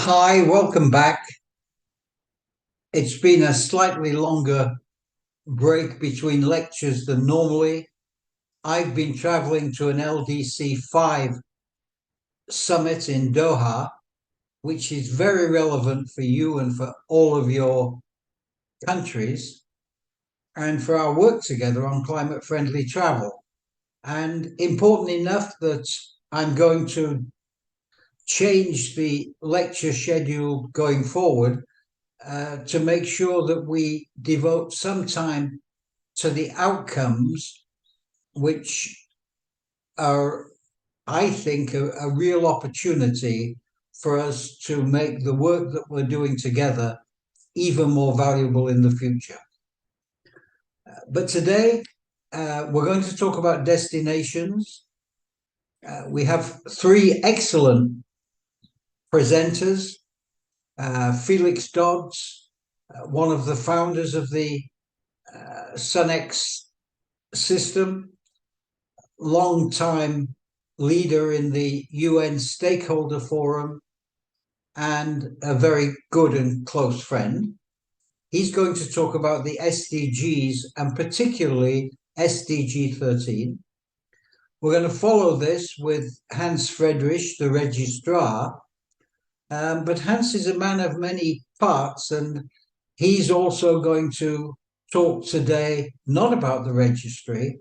Hi, welcome back. It's been a slightly longer break between lectures than normally. I've been traveling to an LDC 5 summit in Doha, which is very relevant for you and for all of your countries and for our work together on climate friendly travel. And important enough that I'm going to change the lecture schedule going forward to make sure that we devote some time to the outcomes, which are, I think, a real opportunity for us to make the work that we're doing together even more valuable in the future. But today, we're going to talk about destinations. We have three excellent presenters. Felix Dodds, one of the founders of the SunX system, long-time leader in the UN Stakeholder Forum, and a very good and close friend. He's going to talk about the SDGs and particularly SDG 13. We're going to follow this with Hans Friedrich, the registrar. But Hans is a man of many parts, and he's also going to talk today not about the registry,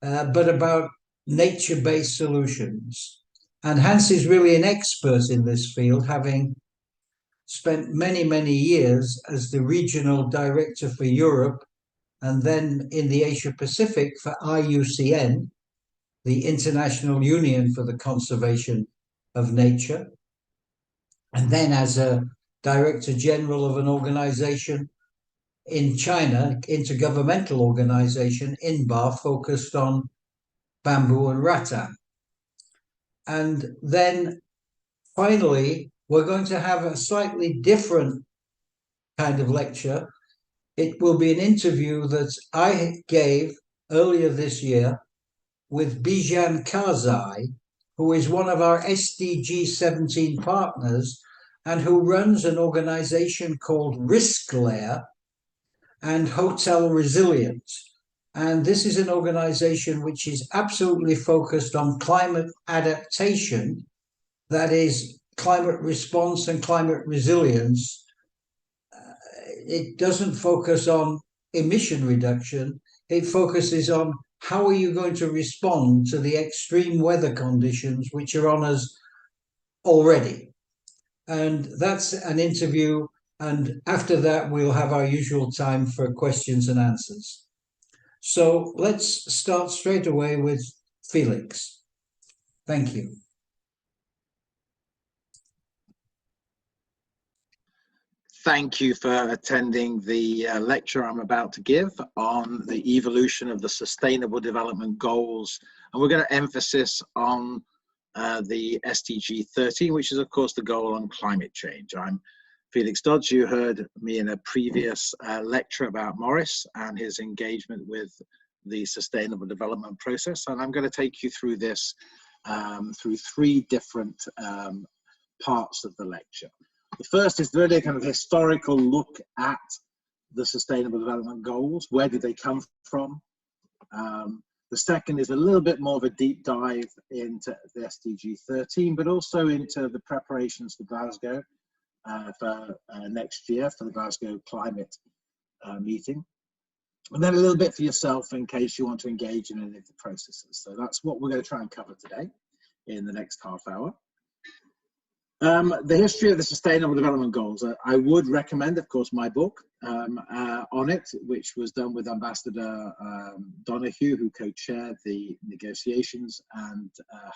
but about nature-based solutions. And Hans is really an expert in this field, having spent many, many years as the regional director for Europe and then in the Asia Pacific for IUCN, the International Union for the Conservation of Nature, and then as a director general of an organization in China, intergovernmental organization, INBAR, focused on bamboo and rattan. And then finally, we're going to have a slightly different kind of lecture. It will be an interview that I gave earlier this year with Bijan Karzai, who is one of our SDG 17 partners and who runs an organization called RiskLayer and Hotel Resilience. And this is an organization which is absolutely focused on climate adaptation, that is, climate response and climate resilience. It doesn't focus on emission reduction, it focuses on how are you going to respond to the extreme weather conditions which are on us already. And that's an interview. And after that, we'll have our usual time for questions and answers. So let's start straight away with Felix. Thank you. Thank you for attending the lecture I'm about to give on the evolution of the Sustainable Development Goals. And we're going to emphasis on the SDG 13, which is, of course, the goal on climate change. I'm Felix Dodds. You heard me in a previous lecture about Morris and his engagement with the Sustainable Development process. And I'm going to take you through this through three different parts of the lecture. The first is really a kind of historical look at the Sustainable Development Goals. Where did they come from? The second is a little bit more of a deep dive into the SDG 13, but also into the preparations for Glasgow for next year, for the Glasgow climate meeting. And then a little bit for yourself in case you want to engage in any of the processes. So that's what we're going to try and cover today in the next half hour. The history of the Sustainable Development Goals. I would recommend, of course, my book on it, which was done with Ambassador Donoghue, who co-chaired the negotiations, and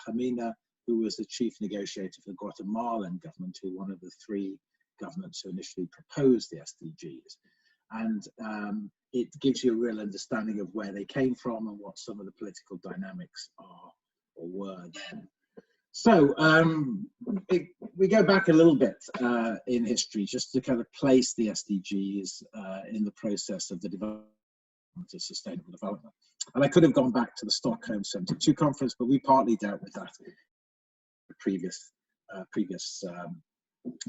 Jimena, who was the chief negotiator for the Guatemalan government, who was one of the three governments who initially proposed the SDGs. And it gives you a real understanding of where they came from and what some of the political dynamics are or were then. So we go back a little bit in history just to kind of place the SDGs in the process of the development of sustainable development. And I could have gone back to the Stockholm 72 conference, but we partly dealt with that in the previous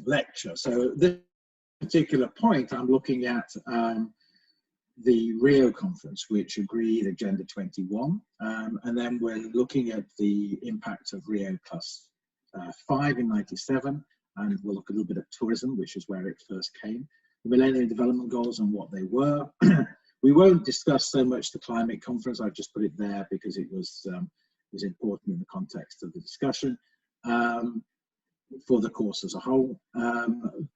lecture. So at this particular point, I'm looking at the Rio conference, which agreed Agenda 21, and then we're looking at the impact of Rio Plus 5 in 97, and we'll look a little bit at tourism, which is where it first came, the Millennium Development Goals and what they were. We won't discuss so much the climate conference. I've just put it there because it was important in the context of the discussion for the course as a whole.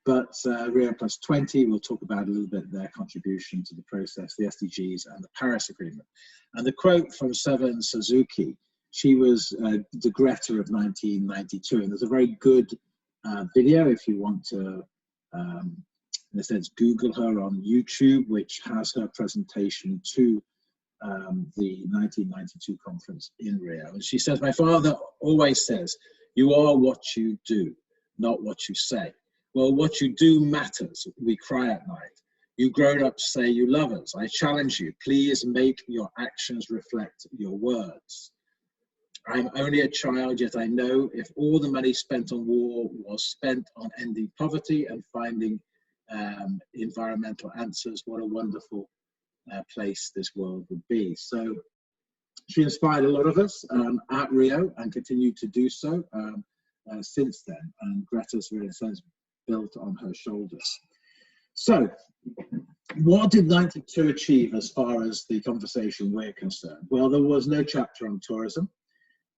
But Rio Plus 20, we'll talk about a little bit their contribution to the process, the SDGs and the Paris Agreement. And the quote from Seven Suzuki, she was the Greta of 1992, and there's a very good video if you want to, in a sense, Google her on YouTube, which has her presentation to the 1992 conference in Rio. And she says, "My father always says, you are what you do, not what you say. Well, what you do matters. We cry at night. You grown-ups say you love us. I challenge you. Please make your actions reflect your words. I'm only a child, yet I know if all the money spent on war was spent on ending poverty and finding environmental answers, what a wonderful place this world would be." So she inspired a lot of us at Rio and continued to do so since then. And Greta's really, in a sense, built on her shoulders. So what did 92 achieve as far as the conversation we're concerned? Well, there was no chapter on tourism.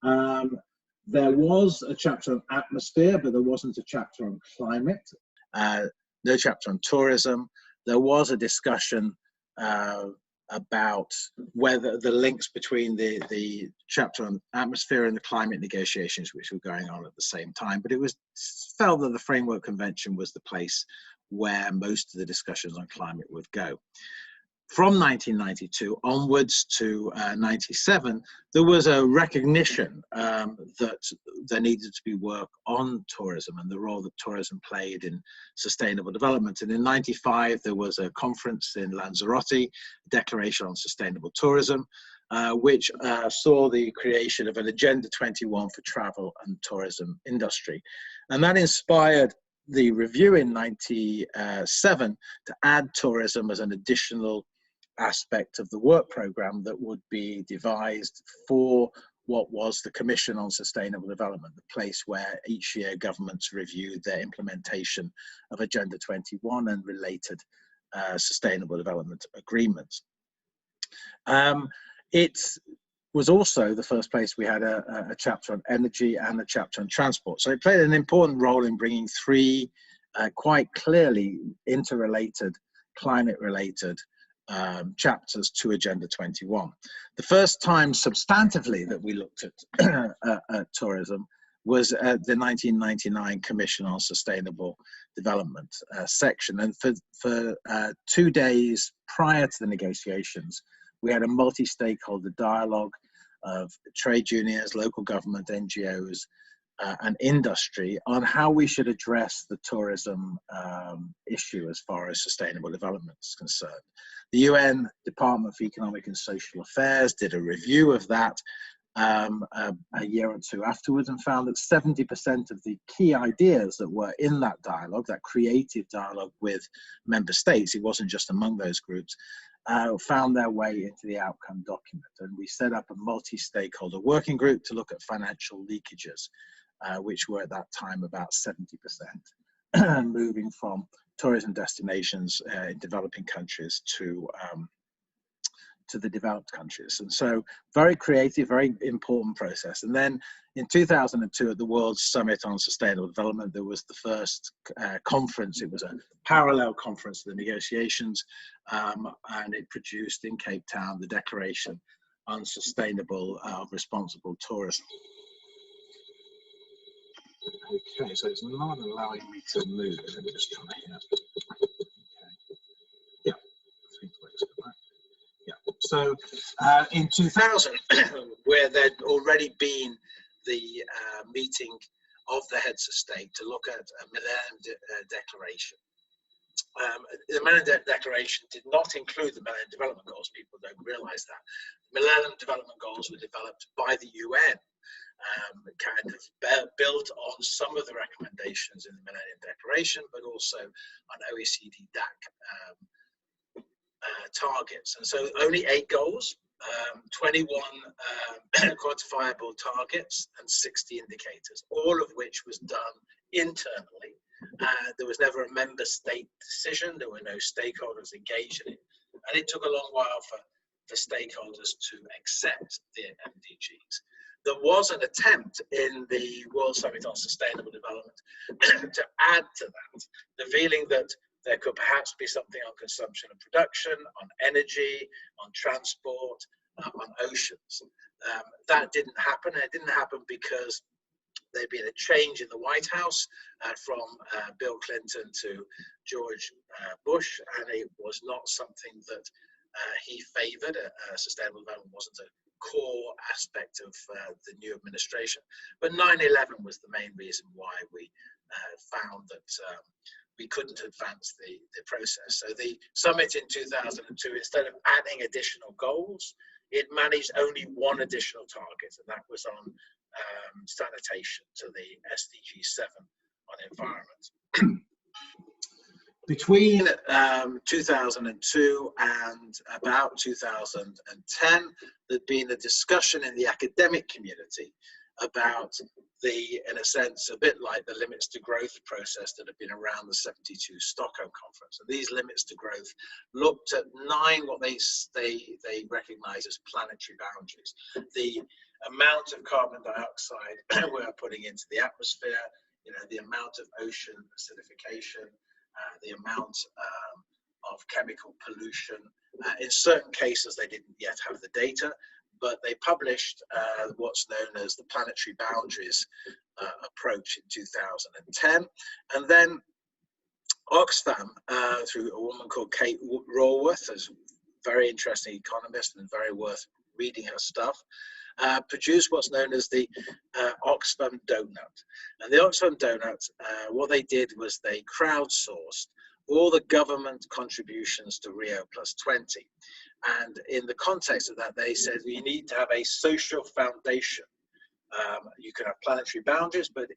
There was a chapter on atmosphere, but there wasn't a chapter on climate. No chapter on tourism. There was a discussion about whether the links between the chapter on atmosphere and the climate negotiations, which were going on at the same time, but it was felt that the Framework Convention was the place where most of the discussions on climate would go. From 1992 onwards to 97, there was a recognition that there needed to be work on tourism and the role that tourism played in sustainable development. And in 95, there was a conference in Lanzarote, a Declaration on Sustainable Tourism, which saw the creation of an Agenda 21 for travel and tourism industry. And that inspired the review in 97 to add tourism as an additional aspect of the work program that would be devised for what was the Commission on Sustainable Development, the place where each year governments reviewed their implementation of Agenda 21 and related sustainable development agreements. It was also the first place we had a chapter on energy and a chapter on transport. So it played an important role in bringing three quite clearly interrelated, climate-related chapters to Agenda 21. The first time substantively that we looked at tourism was at the 1999 Commission on Sustainable Development section. And for 2 days prior to the negotiations, we had a multi-stakeholder dialogue of trade unions, local government, NGOs, and industry on how we should address the tourism issue as far as sustainable development is concerned. The UN Department for Economic and Social Affairs did a review of that a year or two afterwards and found that 70% of the key ideas that were in that dialogue, that creative dialogue with member states, it wasn't just among those groups, found their way into the outcome document. And we set up a multi-stakeholder working group to look at financial leakages, which were at that time about 70%, moving from tourism destinations in developing countries to the developed countries. And so very creative, very important process. And then in 2002 at the World Summit on Sustainable Development, there was the first conference. It was a parallel conference to the negotiations, and it produced in Cape Town the Declaration on Sustainable Responsible Tourism. Okay, so it's not allowing me to move. Let me just try here. Okay. Yeah, I think it works for that. Yeah. So in 2000, where there'd already been the meeting of the heads of state to look at a Millennium Declaration. The Millennium Declaration did not include the Millennium Development Goals. People don't realize that. Millennium Development Goals were developed by the UN kind of built on some of the recommendations in the Millennium Declaration, but also on OECD DAC targets. And so only 8 goals, 21 quantifiable targets, and 60 indicators, all of which was done internally. There was never a member state decision. There were no stakeholders engaged in it. And it took a long while for stakeholders to accept the MDGs. There was an attempt in the World Summit on Sustainable Development to add to that, the feeling that there could perhaps be something on consumption and production, on energy, on transport, on oceans. That didn't happen. And it didn't happen because there'd been a change in the White House from Bill Clinton to George Bush, and it was not something that he favored. Sustainable development wasn't a core aspect of the new administration. But 9/11 was the main reason why we found that we couldn't advance the process. So the summit in 2002, instead of adding additional goals, it managed only one additional target, and that was on sanitation, to the SDG 7 on environment. Between 2002 and about 2010, there'd been a discussion in the academic community about in a sense, a bit like the limits to growth process that had been around the 72 Stockholm conference. And these limits to growth looked at 9 what they recognize as planetary boundaries. The amount of carbon dioxide we're putting into the atmosphere, the amount of ocean acidification, the amount of chemical pollution. In certain cases, they didn't yet have the data, but they published what's known as the planetary boundaries approach in 2010. And then Oxfam, through a woman called Kate Raworth, who's a very interesting economist and very worth reading her stuff, produced what's known as the Oxfam Donut. And the Oxfam Donut, what they did was they crowdsourced all the government contributions to Rio+20. And in the context of that, they said you need to have a social foundation. You can have planetary boundaries, but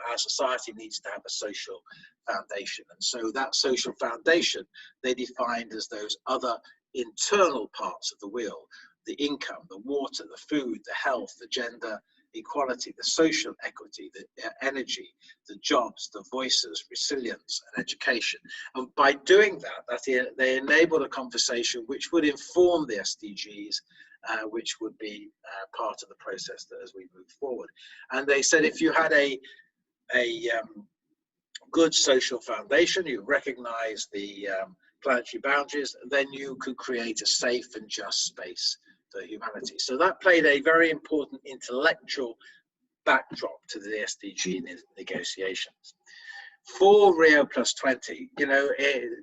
our society needs to have a social foundation. And so that social foundation, they defined as those other internal parts of the wheel: the income, the water, the food, the health, the gender equality, the social equity, the energy, the jobs, the voices, resilience, and education. And by doing that, they enabled a conversation which would inform the SDGs, which would be part of the process as we move forward. And they said if you had a good social foundation, you recognize the planetary boundaries, then you could create a safe and just space for humanity. So that played a very important intellectual backdrop to the SDG negotiations. For Rio+20,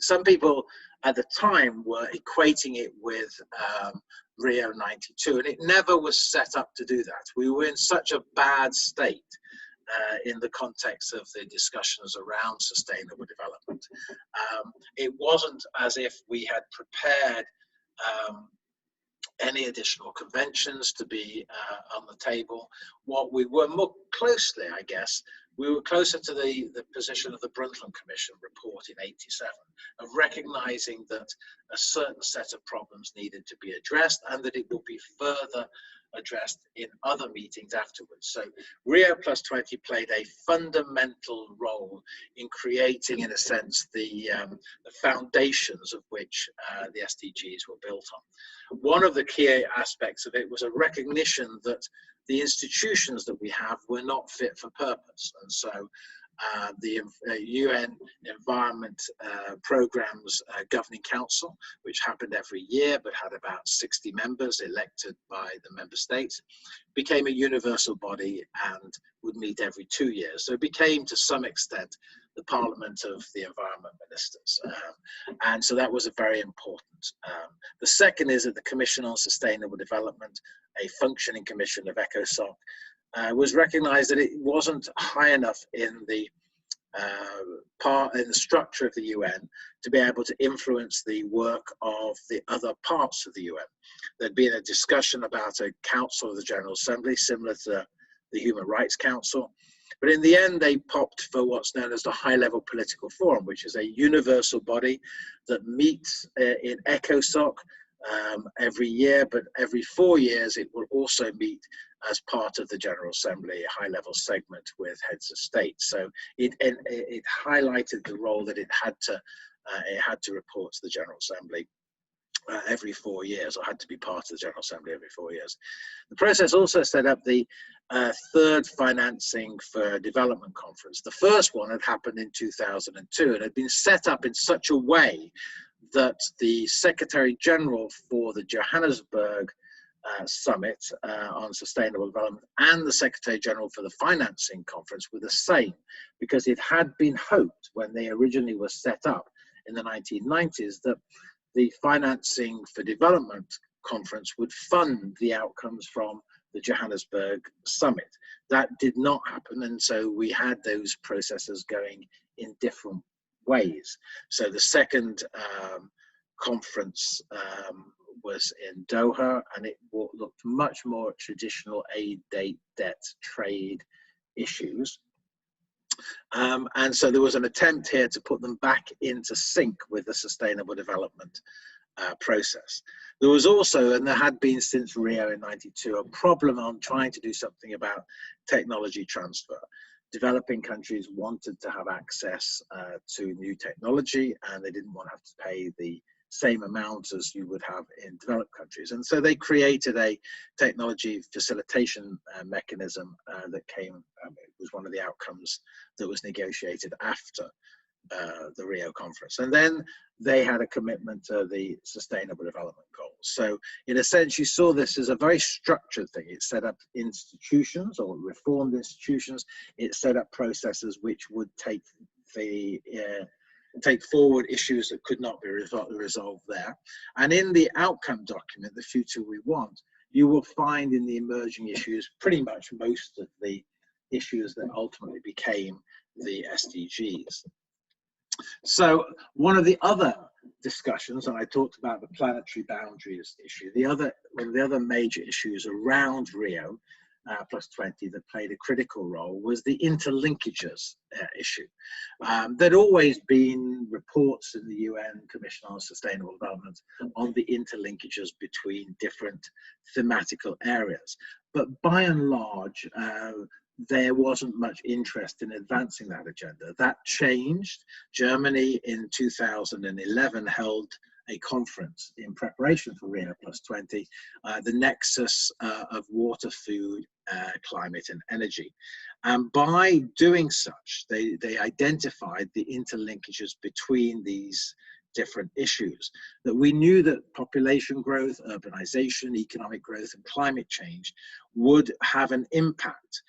some people at the time were equating it with Rio 92, and it never was set up to do that. We were in such a bad state in the context of the discussions around sustainable development. It wasn't as if we had prepared any additional conventions to be on the table. What we were more closely, I guess, we were closer to the position of the Brundtland Commission report in '87, of recognizing that a certain set of problems needed to be addressed and that it will be further addressed in other meetings afterwards. So Rio+20 played a fundamental role in creating, in a sense, the foundations of which the SDGs were built on. One of the key aspects of it was a recognition that the institutions that we have were not fit for purpose. And so the UN Environment Programme's Governing Council, which happened every year but had about 60 members elected by the member states, became a universal body and would meet every 2 years. So it became, to some extent, the parliament of the environment ministers. And so that was a very important. The second is that the Commission on Sustainable Development, a functioning commission of ECOSOC, was recognized that it wasn't high enough in the structure of the UN to be able to influence the work of the other parts of the UN. There'd been a discussion about a Council of the General Assembly, similar to the Human Rights Council. But in the end, they popped for what's known as the High-Level Political Forum, which is a universal body that meets in ECOSOC every year, but every 4 years it will also meet as part of the General Assembly, a high-level segment with heads of state. So it highlighted the role that it had to report to the General Assembly every 4 years, or had to be part of the General Assembly every 4 years. The process also set up the third Financing for Development Conference. The first one had happened in 2002 and had been set up in such a way that the Secretary General for the Johannesburg Summit on Sustainable Development and the Secretary General for the Financing Conference were the same, because it had been hoped when they originally were set up in the 1990s that the Financing for Development Conference would fund the outcomes from the Johannesburg Summit. That did not happen, and so we had those processes going in different ways. So the second conference was in Doha, and it looked much more at traditional aid, debt, trade issues. And so there was an attempt here to put them back into sync with the sustainable development process. There was also, and there had been since Rio in '92, a problem on trying to do something about technology transfer. Developing countries wanted to have access to new technology, and they didn't want to have to pay the same amount as you would have in developed countries. And so they created a technology facilitation mechanism that came, it was one of the outcomes that was negotiated after the Rio conference. And then they had a commitment to the Sustainable Development Goals. So in a sense, you saw this as a very structured thing. It set up institutions, or reformed institutions. It set up processes which would take forward issues that could not be resolved there. And in the outcome document, The Future We Want, you will find in the emerging issues pretty much most of the issues that ultimately became the SDGs. So one of the other discussions, and I talked about the planetary boundaries issue, one of the other major issues around Rio +20 that played a critical role was the interlinkages issue. There'd always been reports in the UN Commission on Sustainable Development on the interlinkages between different thematical areas, but by and large, there wasn't much interest in advancing that agenda. That changed. Germany in 2011 held a conference in preparation for Rio +20, the nexus of water, food, climate and energy. And by doing such, they identified the interlinkages between these different issues, that we knew that population growth, urbanization, economic growth and climate change would have an impact.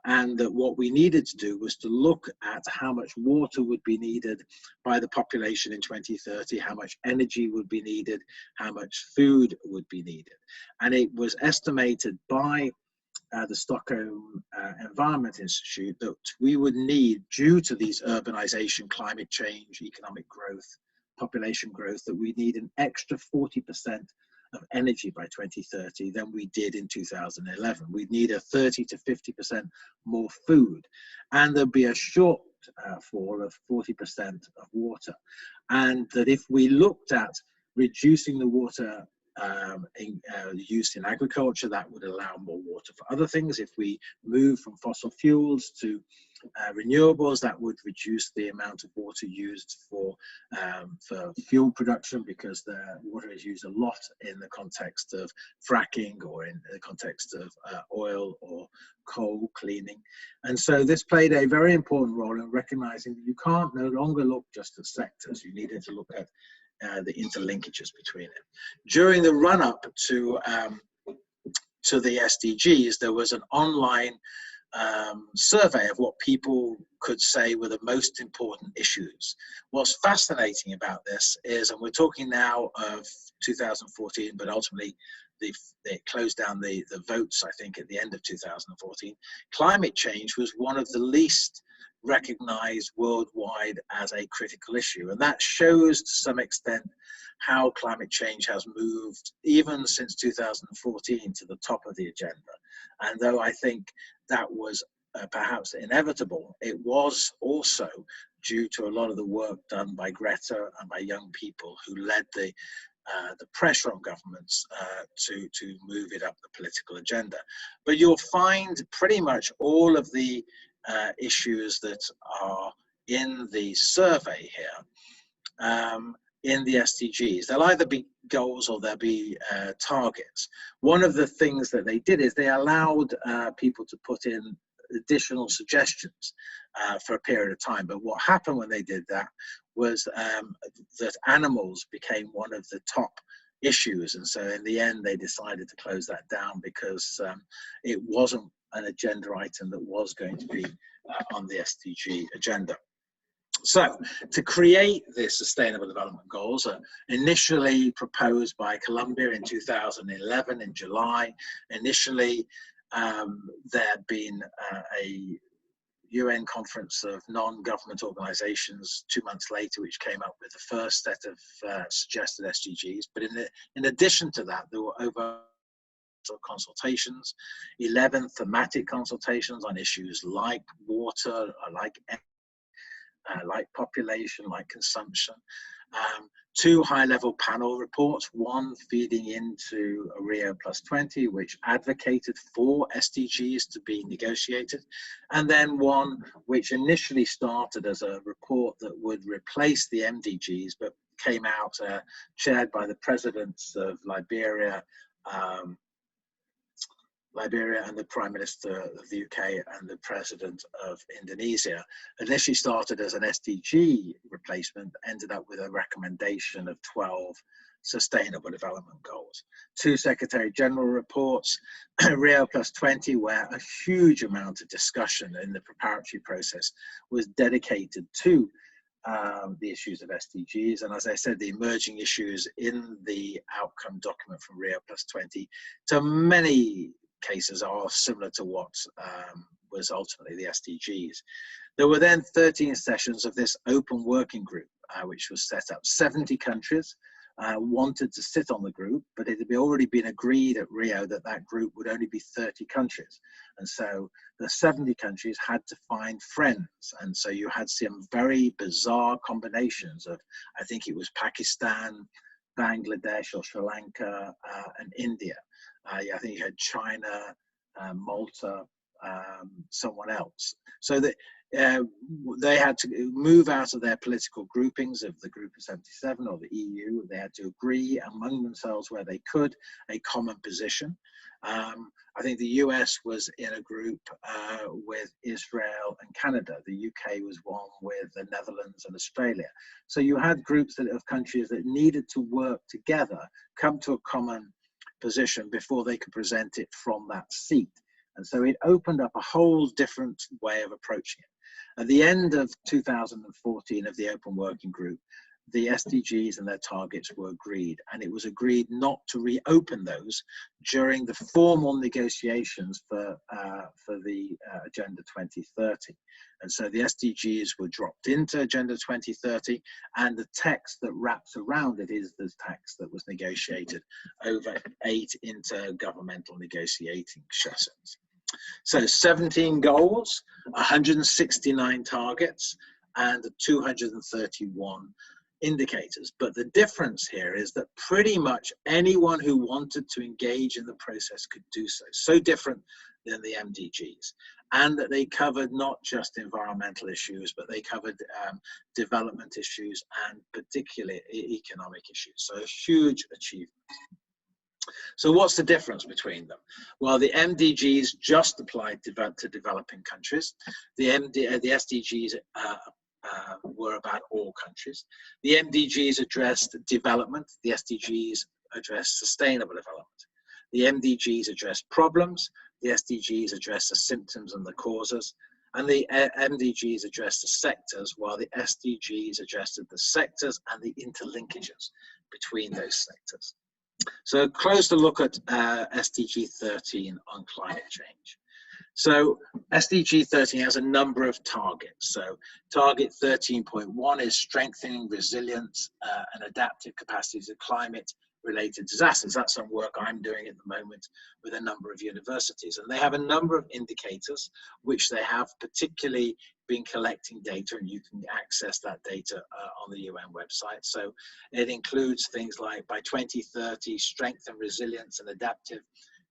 And that what we needed to do was to look at how much water would be needed by the population in 2030, how much energy would be needed, how much food would be needed. And it was estimated by the Stockholm Environment Institute that we would need, due to these urbanization, climate change, economic growth, population growth, that we need an extra 40% of energy by 2030 than we did in 2011. We'd need a 30 to 50% more food, and there'd be a shortfall of 40% of water. And that if we looked at reducing the water used in agriculture, that would allow more water for other things. If we move from fossil fuels to renewables, that would reduce the amount of water used for fuel production, because the water is used a lot in the context of fracking, or in the context of oil or coal cleaning. And so this played a very important role in recognizing that you can't no longer look just at sectors. You needed to look at the interlinkages between it. During the run-up to the SDGs, there was an online survey of what people could say were the most important issues. What's fascinating about this is, and we're talking now of 2014, but ultimately it closed down the votes, I think, at the end of 2014. Climate change was one of the least recognized worldwide as a critical issue. And that shows to some extent how climate change has moved, even since 2014, to the top of the agenda. And though I think that was perhaps inevitable, it was also due to a lot of the work done by Greta and by young people who led the pressure on governments to move it up the political agenda. But you'll find pretty much all of the issues that are in the survey here in the SDGs. They'll either be goals or they'll be targets. One of the things that they did is they allowed people to put in additional suggestions for a period of time. But what happened when they did that was that animals became one of the top issues. And so in the end, they decided to close that down because it wasn't an agenda item that was going to be on the SDG agenda. So to create the Sustainable Development Goals, initially proposed by Colombia in 2011 in July, initially there had been a UN conference of non-government organizations 2 months later, which came up with the first set of suggested SDGs. But in addition to that, there were over consultations, 11 thematic consultations on issues like water, like population, like consumption. 2 high-level panel reports, one feeding into a Rio +20, which advocated for SDGs to be negotiated, and then one which initially started as a report that would replace the MDGs, but came out chaired by the presidents of Liberia and the Prime Minister of the UK and the President of Indonesia. Initially started as an SDG replacement, ended up with a recommendation of 12 Sustainable Development Goals. 2 Secretary General reports, Rio +20, where a huge amount of discussion in the preparatory process was dedicated to the issues of SDGs. And as I said, the emerging issues in the outcome document from Rio +20, to many cases are similar to what was ultimately the SDGs. There were then 13 sessions of this open working group, which was set up. 70 countries wanted to sit on the group, but it had already been agreed at Rio that that group would only be 30 countries. And so the 70 countries had to find friends. And so you had some very bizarre combinations of, I think it was Pakistan, Bangladesh or Sri Lanka, and India. I think you had China, Malta, someone else. So that they had to move out of their political groupings of the Group of 77 or the EU. They had to agree among themselves where they could a common position. I think the US was in a group with Israel and Canada. The UK was one with the Netherlands and Australia. So you had groups of countries that needed to work together, come to a common position before they could present it from that seat. And so it opened up a whole different way of approaching it. At the end of 2014 of the Open Working Group, the SDGs and their targets were agreed, and it was agreed not to reopen those during the formal negotiations for the Agenda 2030. And so the SDGs were dropped into Agenda 2030, and the text that wraps around it is the text that was negotiated over 8 intergovernmental negotiating sessions. So 17 goals, 169 targets, and 231 indicators. But the difference here is that pretty much anyone who wanted to engage in the process could do so. So different than the MDGs. And that they covered not just environmental issues, but they covered development issues and particularly economic issues. So a huge achievement. So what's the difference between them? Well, the MDGs just applied to developing countries. The SDGs were about all countries. The MDGs addressed development. The SDGs addressed sustainable development. The MDGs addressed problems. The SDGs addressed the symptoms and the causes. And the MDGs addressed the sectors, while the SDGs addressed the sectors and the interlinkages between those sectors. So a closer look at SDG 13 on climate change. So SDG 13 has a number of targets. So target 13.1 is strengthening resilience and adaptive capacity to climate related disasters. That's some work I'm doing at the moment with a number of universities, and they have a number of indicators which they have particularly been collecting data, and you can access that data on the UN website. So it includes things like by 2030, strength and resilience and adaptive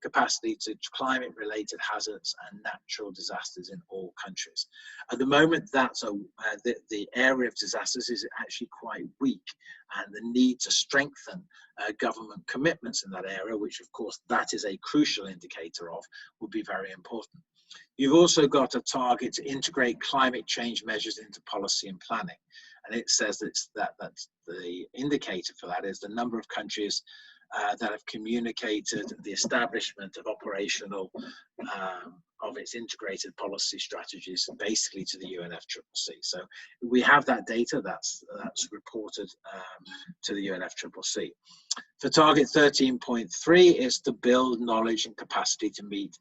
capacity to climate-related hazards and natural disasters in all countries. At the moment, that's the area of disasters is actually quite weak, and the need to strengthen government commitments in that area, which of course that is a crucial indicator of, will be very important. You've also got a target to integrate climate change measures into policy and planning, and it says that's the indicator for that is the number of countries that have communicated the establishment of operational of its integrated policy strategies basically to the UNFCCC. So we have that data that's reported to the UNFCCC. For target 13.3 is to build knowledge and capacity to meet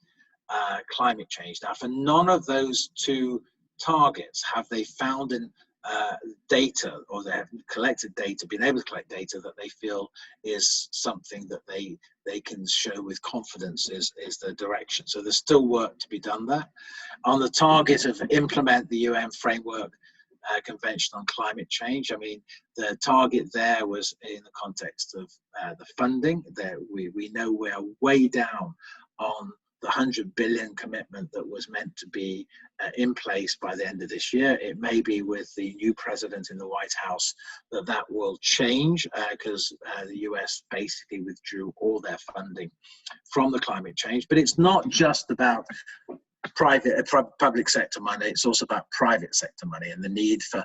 climate change. Now, for none of those two targets have they found in data, or they have collected data, been able to collect data that they feel is something that they can show with confidence is the direction. So there's still work to be done there. On the target of implement the UN framework convention on climate change, I mean, the target there was in the context of the funding. There we know we are way down on the 100 billion commitment that was meant to be in place by the end of this year. It may be with the new president in the White House that will change, because the US basically withdrew all their funding from the climate change. But it's not just about public sector money, it's also about private sector money, and the need for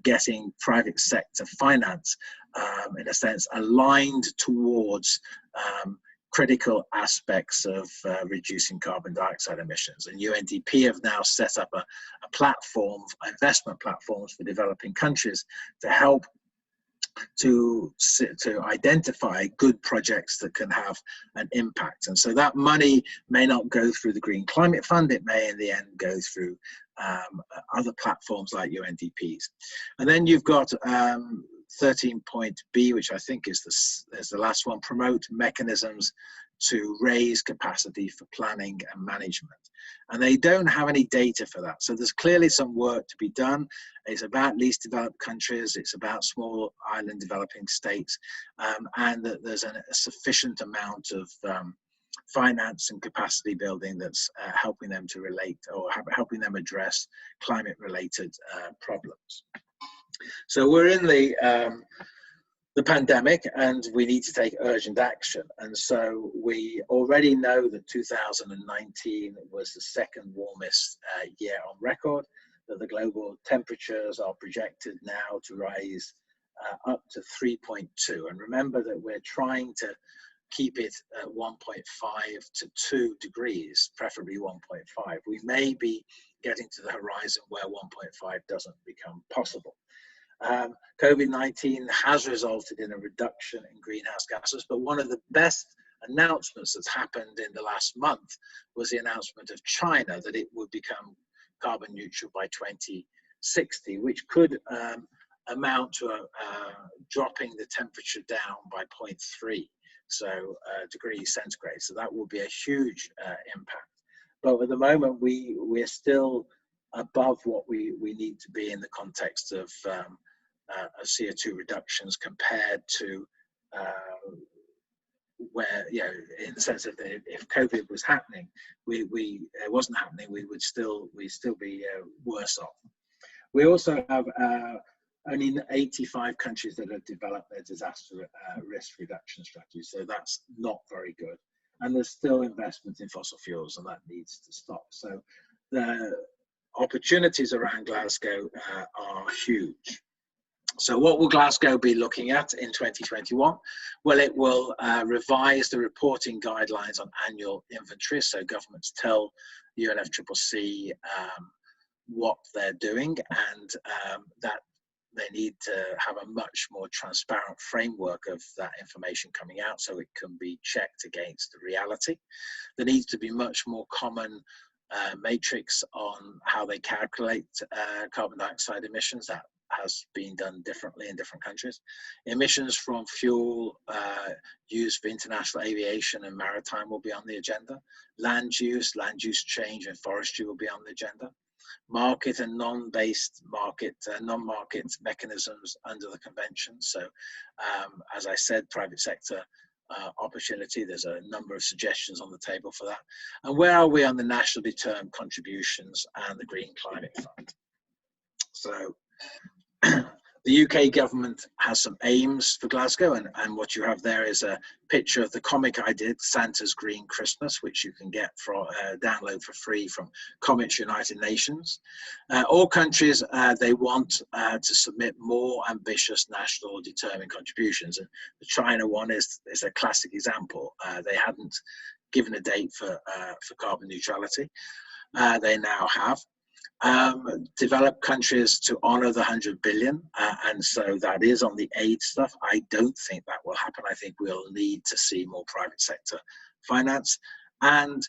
getting private sector finance in a sense aligned towards critical aspects of reducing carbon dioxide emissions. And UNDP have now set up a platform, investment platforms for developing countries to help to identify good projects that can have an impact. And so that money may not go through the Green Climate Fund, it may in the end go through other platforms like UNDP's. And then you've got 13.B, which I think is the last one, promote mechanisms to raise capacity for planning and management. And they don't have any data for that. So there's clearly some work to be done. It's about least developed countries, it's about small island developing states, and that there's a sufficient amount of finance and capacity building that's helping them to relate or helping them address climate related problems. So we're in the pandemic, and we need to take urgent action. And so we already know that 2019 was the second warmest year on record, that the global temperatures are projected now to rise up to 3.2. And remember that we're trying to keep it at 1.5 to 2 degrees, preferably 1.5. We may be getting to the horizon where 1.5 doesn't become possible. COVID-19 has resulted in a reduction in greenhouse gases, but one of the best announcements that's happened in the last month was the announcement of China that it would become carbon neutral by 2060, which could amount to dropping the temperature down by 0.3 degrees centigrade. So that will be a huge impact. But at the moment, we're still above what we need to be in the context of CO2 reductions compared to where, you know, in the sense of if COVID was happening, it wasn't happening, we'd still be worse off. We also have only 85 countries that have developed their disaster risk reduction strategies, so that's not very good. And there's still investment in fossil fuels, and that needs to stop. So the opportunities around Glasgow are huge. So what will Glasgow be looking at in 2021? Well, it will revise the reporting guidelines on annual inventory. So governments tell the UNFCCC what they're doing, and that they need to have a much more transparent framework of that information coming out so it can be checked against the reality. There needs to be much more common matrix on how they calculate carbon dioxide emissions. That has been done differently in different countries. Emissions from fuel used for international aviation and maritime will be on the agenda. Land use change and forestry will be on the agenda. Market and non-market mechanisms under the convention. So as I said, private sector opportunity, there's a number of suggestions on the table for that. And where are we on the nationally determined contributions and the Green Climate Fund? So the UK government has some aims for Glasgow, and what you have there is a picture of the comic I did, Santa's Green Christmas, which you can get for download for free from Comics United Nations. All countries, they want to submit more ambitious national determined contributions, and the China one is a classic example. They hadn't given a date for carbon neutrality. They now have. Developed countries to honor the 100 billion, and so that is on the aid stuff. I don't think that will happen. I think we'll need to see more private sector finance, and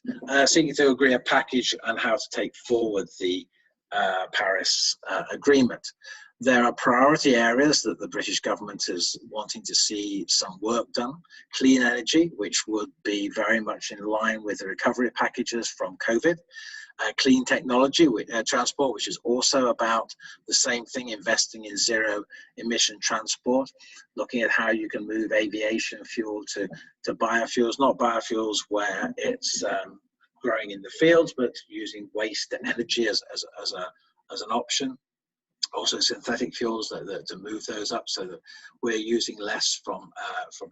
seeking to agree a package on how to take forward the Paris Agreement. There are priority areas that the British government is wanting to see some work done. Clean energy, which would be very much in line with the recovery packages from COVID. Clean technology, transport, which is also about the same thing, investing in zero emission transport, looking at how you can move aviation fuel to biofuels, not biofuels where it's growing in the fields, but using waste energy as an option. Also synthetic fuels to move those up so that we're using less from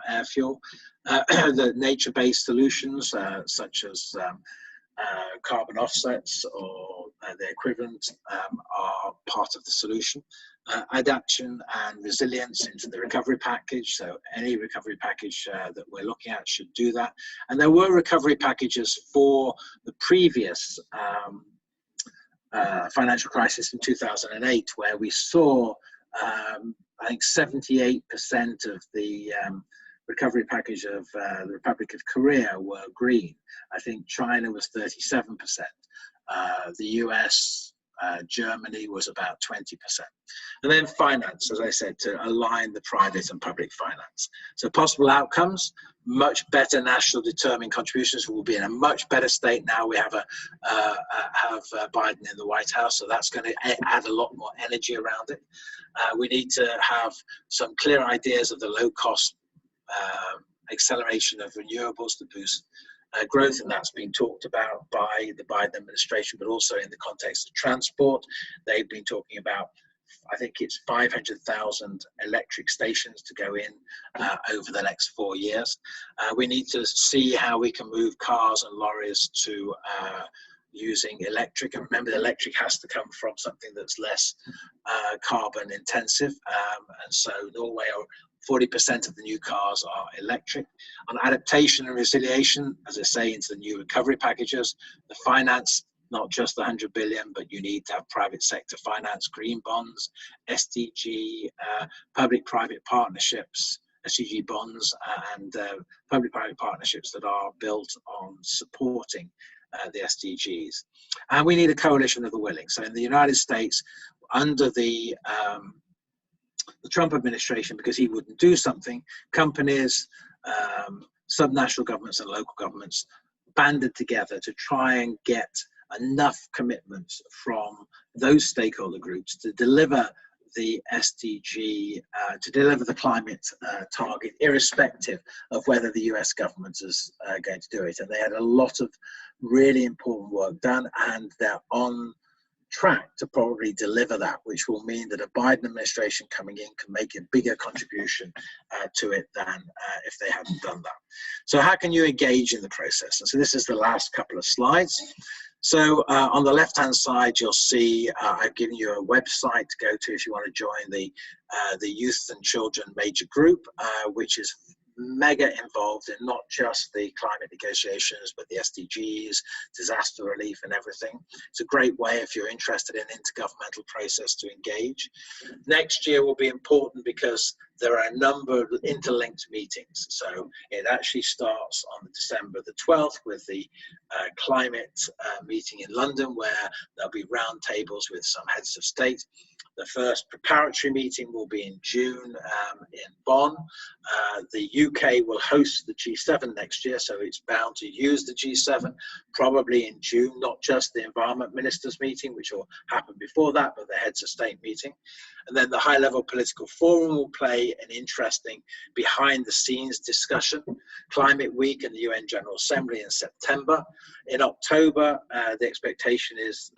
air fuel. The nature-based solutions such as carbon offsets or the equivalent are part of the solution. Adaptation and resilience into the recovery package. So any recovery package that we're looking at should do that. And there were recovery packages for the previous financial crisis in 2008, where we saw, I think 78% of the recovery package of the Republic of Korea were green. I think China was 37%. The US, Germany was about 20%. And then finance, as I said, to align the private and public finance. So possible outcomes, much better national determined contributions. Will be in a much better state now. We have Biden in the White House, so that's going to add a lot more energy around it. We need to have some clear ideas of the low cost acceleration of renewables to boost growth, and that's been talked about by the Biden administration, but also in the context of transport. They've been talking about, I think it's 500,000 electric stations to go in over the next 4 years. We need to see how we can move cars and lorries to using electric, and remember the electric has to come from something that's less carbon intensive, and so Norway, 40% of the new cars are electric. On adaptation and resiliation, as I say, into the new recovery packages, the finance, not just the 100 billion, but you need to have private sector finance, green bonds, SDG, public-private partnerships, SDG bonds, and public-private partnerships that are built on supporting the SDGs. And we need a coalition of the willing. So in the United States, under the Trump administration, because he wouldn't do something, companies, subnational governments and local governments banded together to try and get enough commitments from those stakeholder groups to deliver the SDG, to deliver the climate target, irrespective of whether the US government is going to do it. And they had a lot of really important work done, and they're on track to probably deliver that, which will mean that a Biden administration coming in can make a bigger contribution to it than if they hadn't done that. So how can you engage in the process? And so this is the last couple of slides. So on the left-hand side, you'll see I've given you a website to go to if you want to join the Youth and Children Major Group, which is mega involved in not just the climate negotiations, but the SDGs, disaster relief and everything. It's a great way if you're interested in intergovernmental process to engage. Next year will be important because there are a number of interlinked meetings. So it actually starts on December the 12th with the climate meeting in London, where there'll be roundtables with some heads of state. The first preparatory meeting will be in June in Bonn. The UK will host the G7 next year, so it's bound to use the G7 probably in June, not just the environment ministers meeting, which will happen before that, but the heads of state meeting. And then the high-level political forum will play an interesting behind-the-scenes discussion. Climate Week and the UN General Assembly in September. In October, the expectation is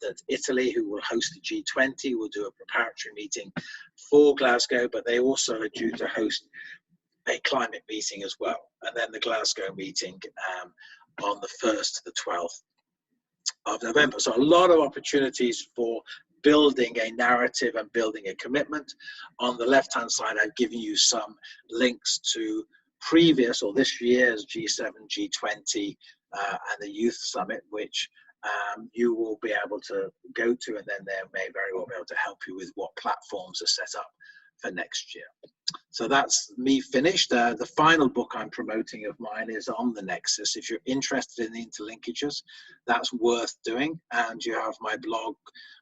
that Italy, who will host the G20, will do a preparatory meeting for Glasgow, but they also are due to host a climate meeting as well. And then the Glasgow meeting on the 1st to the 12th of November. So a lot of opportunities for building a narrative and building a commitment. On the left-hand side, I've given you some links to previous or this year's G7, G20, and the Youth Summit, which you will be able to go to, and then they may very well be able to help you with what platforms are set up for next year. So that's me finished. The final book I'm promoting of mine is on the Nexus. If you're interested in the interlinkages, that's worth doing. And you have my blog,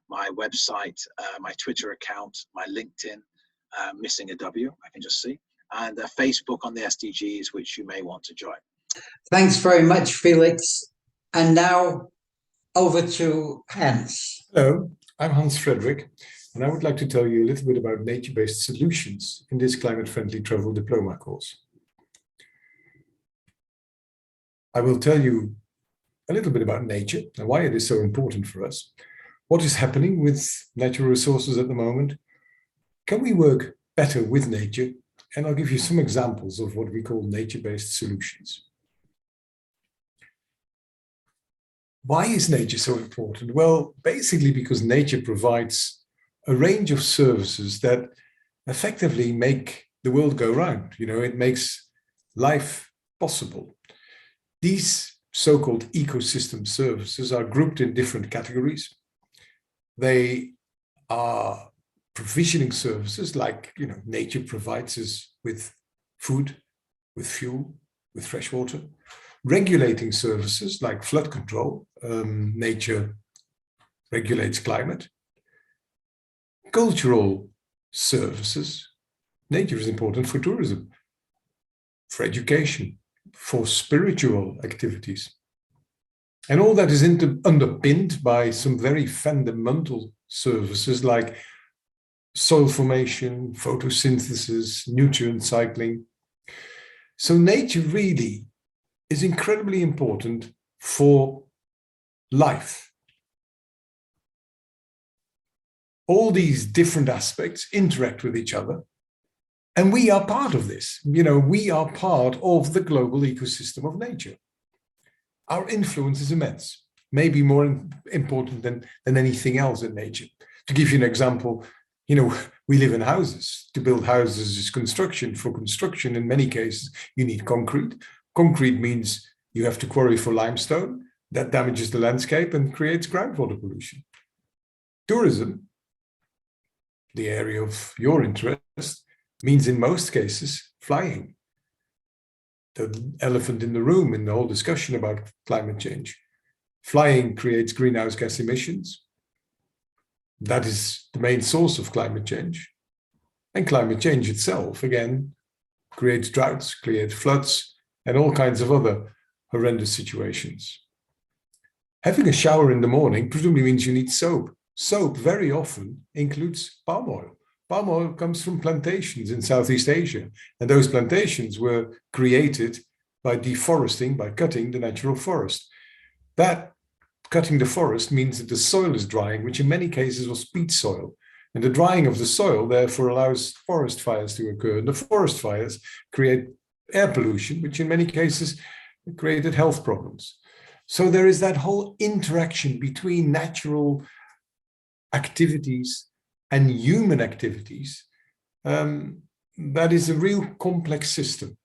my website, my Twitter account, my LinkedIn, missing a W, I can just see, and Facebook on the SDGs, which you may want to join. Thanks very much, Felix. And now over to Hans. Hello, I'm Hans Frederick, and I would like to tell you a little bit about nature-based solutions in this climate-friendly travel diploma course. I will tell you a little bit about nature and why it is so important for us. What is happening with natural resources at the moment? Can we work better with nature? And I'll give you some examples of what we call nature-based solutions. Why is nature so important? Well, basically because nature provides a range of services that effectively make the world go round. You know, it makes life possible. These so-called ecosystem services are grouped in different categories. They are provisioning services like, you know, nature provides us with food, with fuel, with fresh water. Regulating services like flood control, nature regulates climate. Cultural services, nature is important for tourism, for education, for spiritual activities. And all that is underpinned by some very fundamental services like soil formation, photosynthesis, nutrient cycling. So nature really is incredibly important for life. All these different aspects interact with each other, and we are part of this. You know, we are part of the global ecosystem of nature. Our influence is immense, maybe more important than anything else in nature. To give you an example, you know, we live in houses. To build houses is construction. For construction, in many cases, you need concrete. Concrete means you have to quarry for limestone. That damages the landscape and creates groundwater pollution. Tourism, the area of your interest, means in most cases flying. The elephant in the room in the whole discussion about climate change. Flying creates greenhouse gas emissions. That is the main source of climate change. And climate change itself, again, creates droughts, creates floods, and all kinds of other horrendous situations. Having a shower in the morning presumably means you need soap. Soap very often includes palm oil. Palm oil comes from plantations in Southeast Asia, and those plantations were created by deforesting, by cutting the natural forest. That cutting the forest means that the soil is drying, which in many cases was peat soil. And the drying of the soil therefore allows forest fires to occur. And the forest fires create air pollution, which in many cases created health problems. So there is that whole interaction between natural activities and human activities that is a real complex system.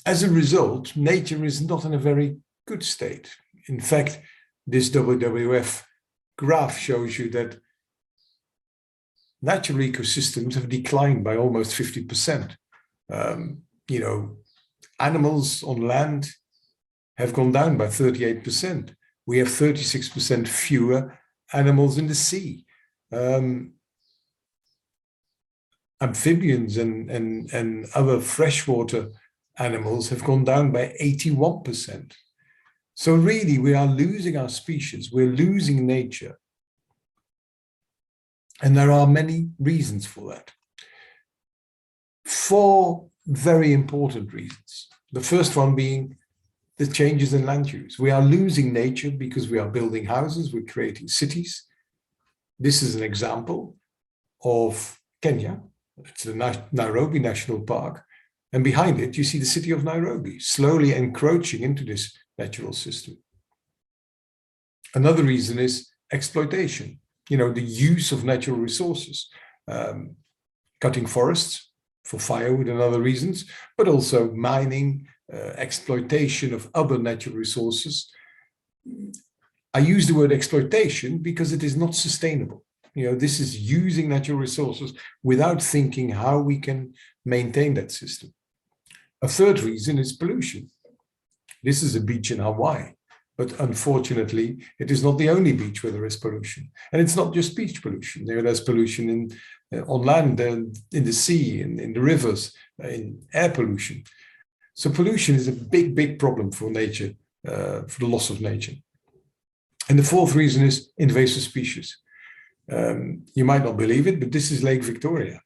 As a result, nature is not in a very good state. In fact, this WWF graph shows you that natural ecosystems have declined by almost 50%. You know, animals on land have gone down by 38%. We have 36% fewer animals in the sea. Amphibians and other freshwater animals have gone down by 81%. So really, we are losing our species, we're losing nature. And there are many reasons for that. 4 very important reasons. The first one being the changes in land use. We are losing nature because we are building houses, we're creating cities. This is an example of Kenya. It's the Nairobi National Park. And behind it, you see the city of Nairobi slowly encroaching into this natural system. Another reason is exploitation. You know, the use of natural resources, cutting forests for firewood and other reasons, but also mining, exploitation of other natural resources. I use the word exploitation because it is not sustainable. You know, this is using natural resources without thinking how we can maintain that system. A third reason is pollution. This is a beach in Hawaii, but unfortunately, it is not the only beach where there is pollution. And it's not just beach pollution. There's pollution on land, in the sea, in the rivers, in air pollution. So pollution is a big, big problem for nature, for the loss of nature. And the fourth reason is invasive species. You might not believe it, but this is Lake Victoria.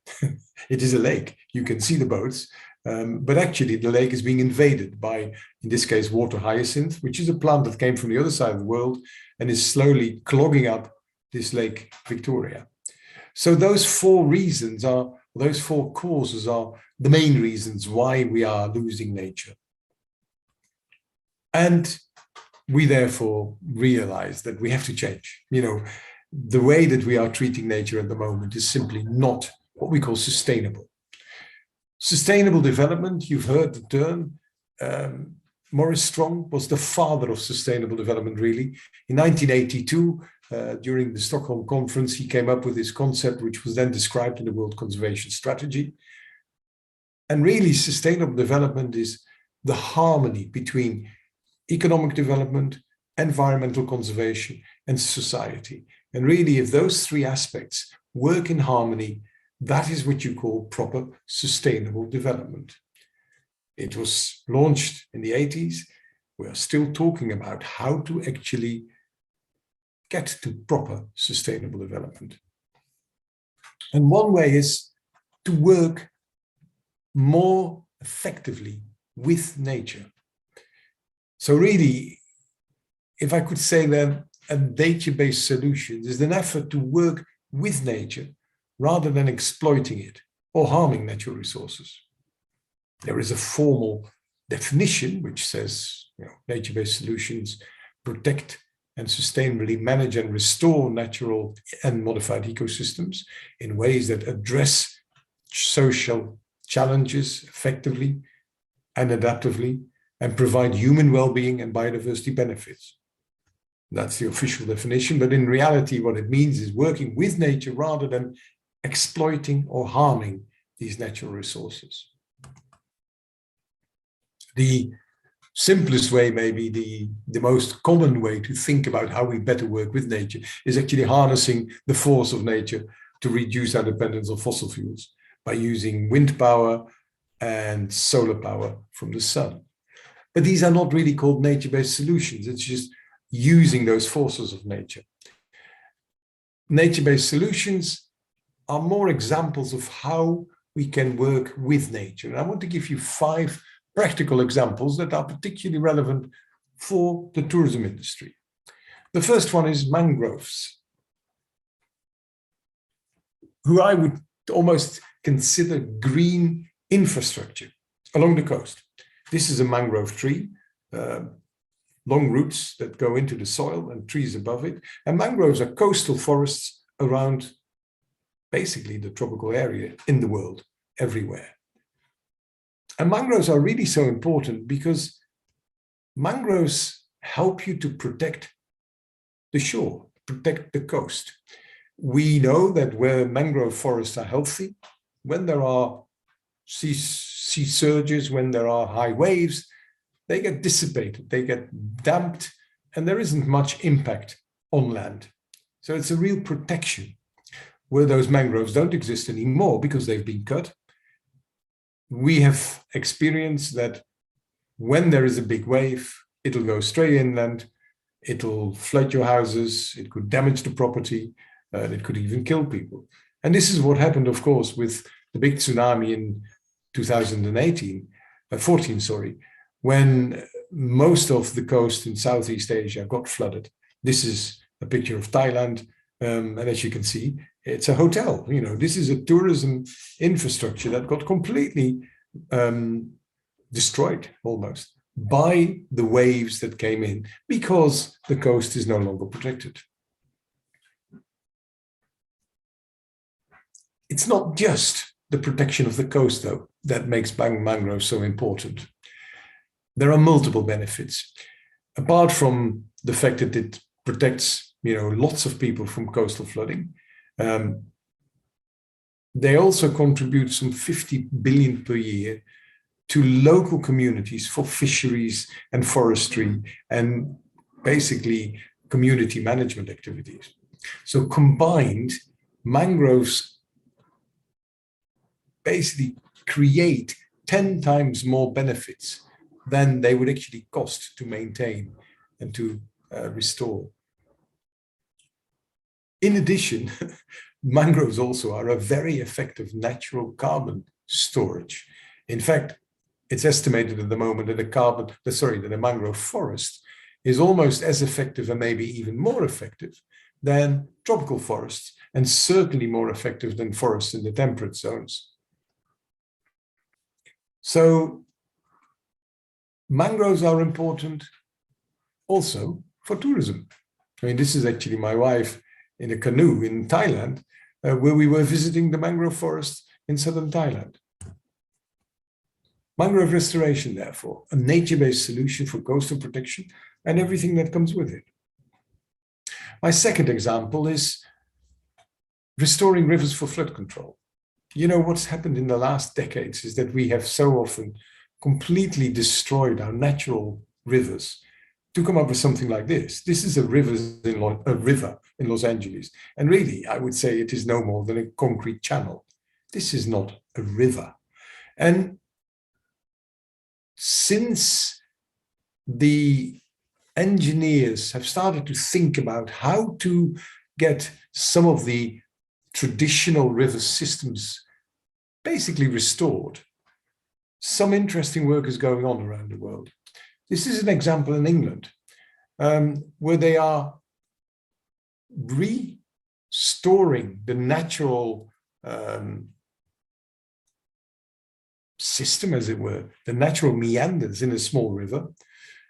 It is a lake. You can see the boats, but actually the lake is being invaded by, in this case, water hyacinth, which is a plant that came from the other side of the world and is slowly clogging up this Lake Victoria. So those 4 reasons are, those 4 causes are the main reasons why we are losing nature. And we therefore realize that we have to change. You know, the way that we are treating nature at the moment is simply not what we call sustainable. Sustainable development, you've heard the term. Maurice Strong was the father of sustainable development, really. In 1982, during the Stockholm Conference, he came up with this concept, which was then described in the World Conservation Strategy. And really, sustainable development is the harmony between economic development, environmental conservation, and society. And really, if those 3 aspects work in harmony, that is what you call proper sustainable development. It was launched in the 80s. We are still talking about how to actually get to proper sustainable development. And one way is to work more effectively with nature. So really, if I could say that a nature-based solution is an effort to work with nature rather than exploiting it or harming natural resources. There is a formal definition which says, you know, nature-based solutions protect and sustainably manage and restore natural and modified ecosystems in ways that address social challenges effectively and adaptively and provide human well-being and biodiversity benefits. That's the official definition, but in reality, what it means is working with nature rather than exploiting or harming these natural resources. The simplest way, maybe the most common way to think about how we better work with nature is actually harnessing the force of nature to reduce our dependence on fossil fuels by using wind power and solar power from the sun. But these are not really called nature-based solutions. It's just using those forces of nature. Nature-based solutions are more examples of how we can work with nature. And I want to give you 5 practical examples that are particularly relevant for the tourism industry. The first one is mangroves, who I would almost consider green infrastructure along the coast. This is a mangrove tree, long roots that go into the soil and trees above it. And mangroves are coastal forests around basically the tropical area in the world, everywhere. And mangroves are really so important because mangroves help you to protect the shore, protect the coast. We know that where mangrove forests are healthy, when there are sea surges, when there are high waves, they get dissipated, they get damped, and there isn't much impact on land. So it's a real protection. Where those mangroves don't exist anymore because they've been cut, we have experienced that when there is a big wave, it'll go straight inland, it'll flood your houses, it could damage the property, and it could even kill people. And this is what happened, of course, with the big tsunami in 2014, sorry, when most of the coast in Southeast Asia got flooded. This is a picture of Thailand, and as you can see, it's a hotel. You know, this is a tourism infrastructure that got completely destroyed almost by the waves that came in because the coast is no longer protected. It's not just the protection of the coast, though, that makes mangrove so important. There are multiple benefits. Apart from the fact that it protects, you know, lots of people from coastal flooding, they also contribute some 50 billion per year to local communities for fisheries and forestry and basically community management activities. So combined, mangroves basically create 10 times more benefits than they would actually cost to maintain and to restore. In addition, mangroves also are a very effective natural carbon storage. In fact, it's estimated at the moment that a mangrove forest is almost as effective and maybe even more effective than tropical forests, and certainly more effective than forests in the temperate zones. So mangroves are important also for tourism. I mean, this is actually my wife in a canoe in Thailand, where we were visiting the mangrove forest in southern Thailand. Mangrove restoration, therefore, a nature-based solution for coastal protection and everything that comes with it. My second example is restoring rivers for flood control. You know, what's happened in the last decades is that we have so often completely destroyed our natural rivers to come up with something like this. This is a river in Los Angeles. And really, I would say it is no more than a concrete channel. This is not a river. And since the engineers have started to think about how to get some of the traditional river systems basically restored, some interesting work is going on around the world. This is an example in England, where they are restoring the natural system, as it were, the natural meanders in a small river.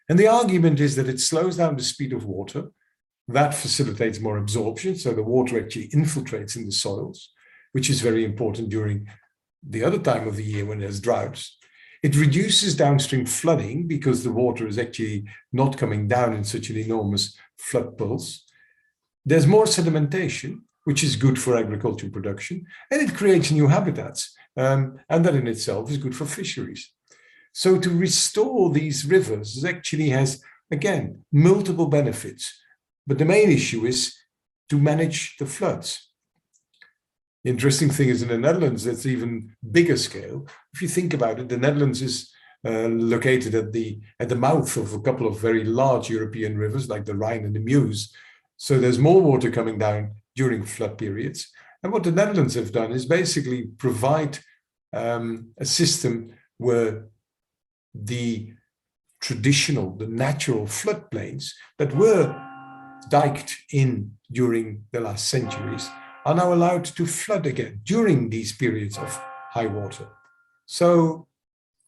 And the argument is that it slows down the speed of water. That facilitates more absorption, so the water actually infiltrates in the soils, which is very important during the other time of the year when there's droughts. It reduces downstream flooding because the water is actually not coming down in such an enormous flood pulse. There's more sedimentation, which is good for agricultural production, and it creates new habitats. And that in itself is good for fisheries. So to restore these rivers actually has, again, multiple benefits. But the main issue is to manage the floods. The interesting thing is in the Netherlands, that's even bigger scale. If you think about it, the Netherlands is located at the mouth of a couple of very large European rivers like the Rhine and the Meuse. So there's more water coming down during flood periods. And what the Netherlands have done is basically provide a system where the natural floodplains that were diked in during the last centuries are now allowed to flood again during these periods of high water. So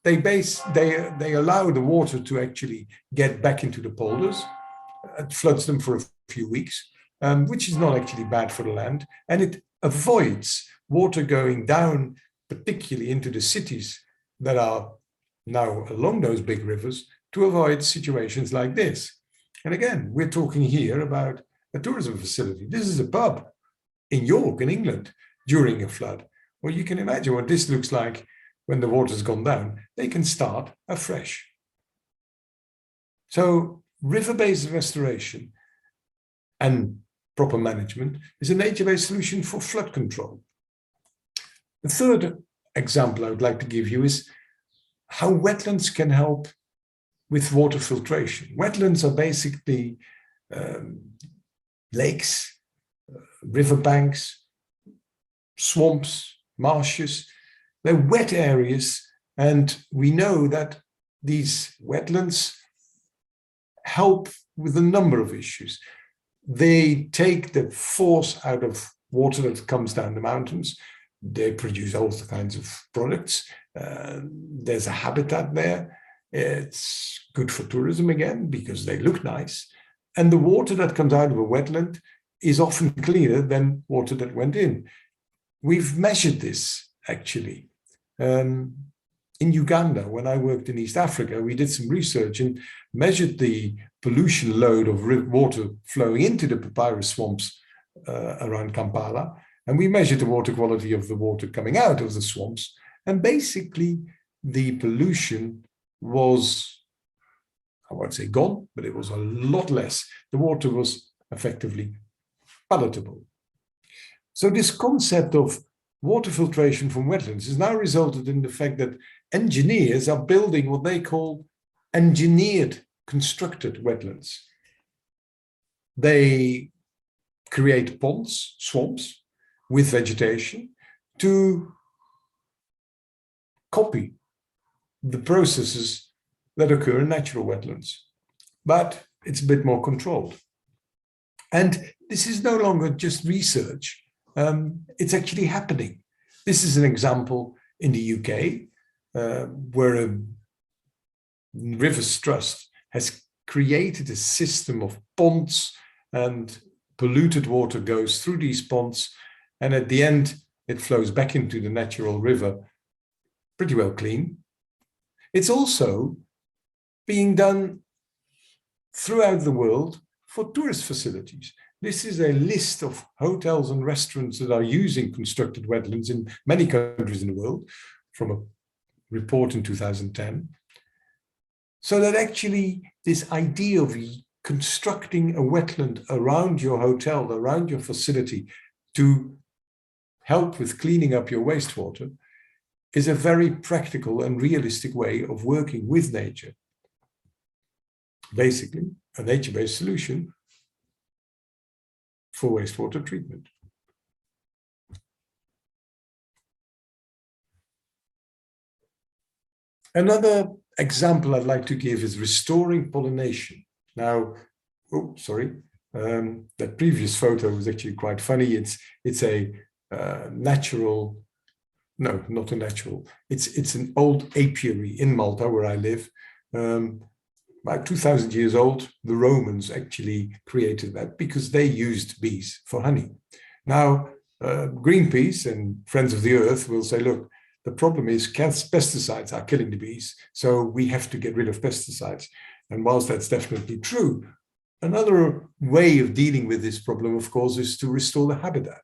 they allow the water to actually get back into the polders. It floods them for a few weeks, which is not actually bad for the land. And it avoids water going down, particularly into the cities that are now along those big rivers, to avoid situations like this. And again, we're talking here about a tourism facility. This is a pub in York, in England, during a flood. Well, you can imagine what this looks like when the water's gone down. They can start afresh. So river-based restoration and proper management is a nature-based solution for flood control. The third example I would like to give you is how wetlands can help with water filtration. Wetlands are basically lakes, riverbanks, swamps, marshes. They're wet areas, and we know that these wetlands help with a number of issues. They take the force out of water that comes down the mountains. They produce all kinds of products. There's a habitat there. It's good for tourism again because they look nice. And the water that comes out of a wetland is often cleaner than water that went in. We've measured this actually. In Uganda, when I worked in East Africa, we did some research and measured the pollution load of water flowing into the papyrus swamps around Kampala. And we measured the water quality of the water coming out of the swamps. And basically, the pollution was, I won't say gone, but it was a lot less. The water was effectively palatable. So this concept of water filtration from wetlands has now resulted in the fact that engineers are building what they call engineered constructed wetlands. They create ponds, swamps with vegetation to copy the processes that occur in natural wetlands, but it's a bit more controlled. And this is no longer just research. It's actually happening. This is an example in the UK where a Rivers Trust has created a system of ponds, and polluted water goes through these ponds, and at the end it flows back into the natural river pretty well clean. It's also being done throughout the world for tourist facilities. This is a list of hotels and restaurants that are using constructed wetlands in many countries in the world, from a report in 2010. So that actually this idea of constructing a wetland around your hotel, around your facility to help with cleaning up your wastewater is a very practical and realistic way of working with nature. Basically, a nature-based solution for wastewater treatment. Another example I'd like to give is restoring pollination. Now, that previous photo was actually quite funny. It's a natural, no, not a natural. It's an old apiary in Malta where I live. About 2,000 years old. The Romans actually created that because they used bees for honey. Now, Greenpeace and Friends of the Earth will say, look, the problem is pesticides are killing the bees, so we have to get rid of pesticides. And whilst that's definitely true, another way of dealing with this problem, of course, is to restore the habitat.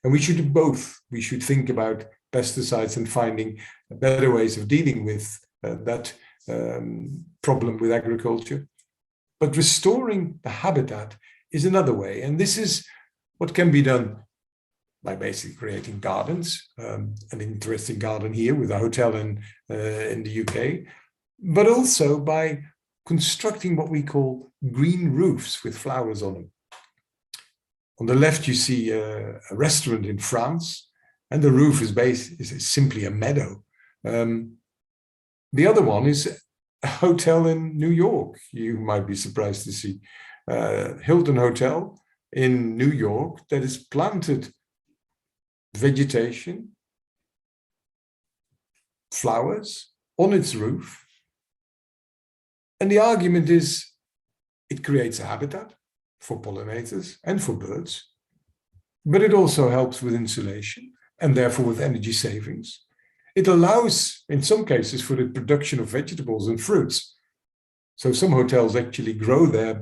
And we should do both. We should think about pesticides and finding better ways of dealing with that problem with agriculture. But restoring the habitat is another way. And this is what can be done by basically creating gardens, an interesting garden here with a hotel in the UK, but also by constructing what we call green roofs with flowers on them. On the left, you see a restaurant in France, and the roof is simply a meadow. The other one is a hotel in New York. You might be surprised to see Hilton Hotel in New York that is planted vegetation, flowers on its roof. And the argument is it creates a habitat for pollinators and for birds, but it also helps with insulation and therefore with energy savings. It allows, in some cases, for the production of vegetables and fruits. So some hotels actually grow their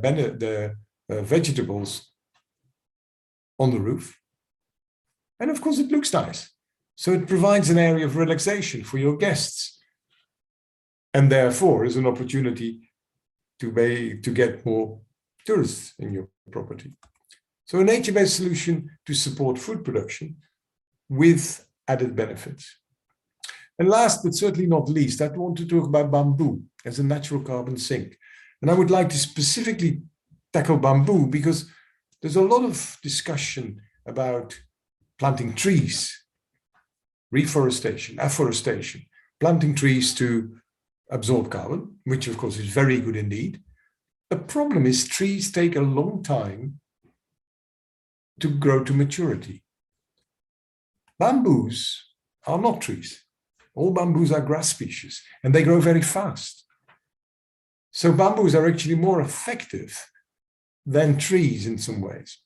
vegetables on the roof. And of course, it looks nice. So it provides an area of relaxation for your guests. And therefore is an opportunity to get more tourists in your property. So a nature-based solution to support food production with added benefits. And last but certainly not least, I want to talk about bamboo as a natural carbon sink. And I would like to specifically tackle bamboo because there's a lot of discussion about planting trees, reforestation, afforestation, planting trees to absorb carbon, which of course is very good indeed. The problem is trees take a long time to grow to maturity. Bamboos are not trees. All bamboos are grass species and they grow very fast. So bamboos are actually more effective than trees in some ways.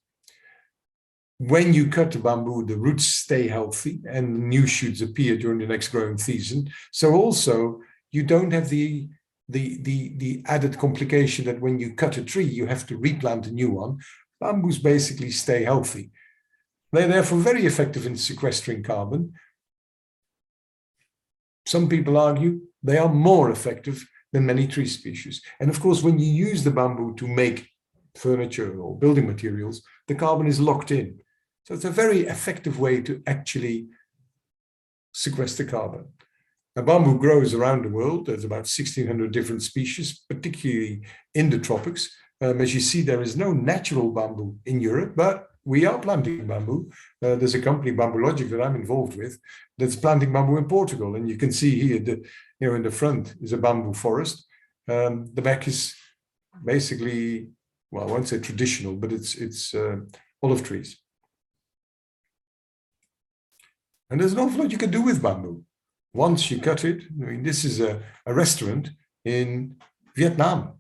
When you cut the bamboo, the roots stay healthy and new shoots appear during the next growing season. So also you don't have the added complication that when you cut a tree, you have to replant a new one. Bamboos basically stay healthy. They're therefore very effective in sequestering carbon. Some people argue they are more effective than many tree species. And of course, when you use the bamboo to make furniture or building materials, the carbon is locked in. So it's a very effective way to actually sequester carbon. Now, bamboo grows around the world. There's about 1,600 different species, particularly in the tropics. As you see, there is no natural bamboo in Europe, but we are planting bamboo. There's a company, Bamboo Logic, that I'm involved with, that's planting bamboo in Portugal. And you can see here, in the front is a bamboo forest. The back is basically, well, I won't say traditional, but it's olive trees. And there's an awful lot you can do with bamboo. Once you cut it, I mean, this is a restaurant in Vietnam,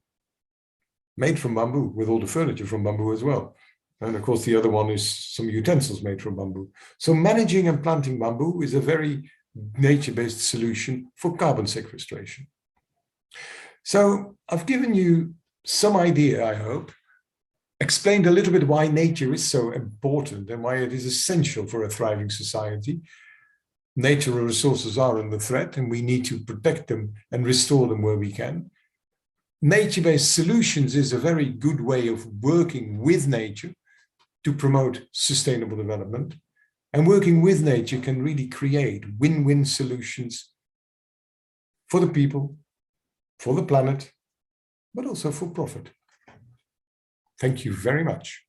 made from bamboo, with all the furniture from bamboo as well. And of course, the other one is some utensils made from bamboo. So managing and planting bamboo is a very nature-based solution for carbon sequestration. So I've given you some idea, I hope, explained a little bit why nature is so important and why it is essential for a thriving society. Natural resources are under threat and we need to protect them and restore them where we can. Nature-based solutions is a very good way of working with nature to promote sustainable development. And working with nature can really create win-win solutions for the people, for the planet, but also for profit. Thank you very much.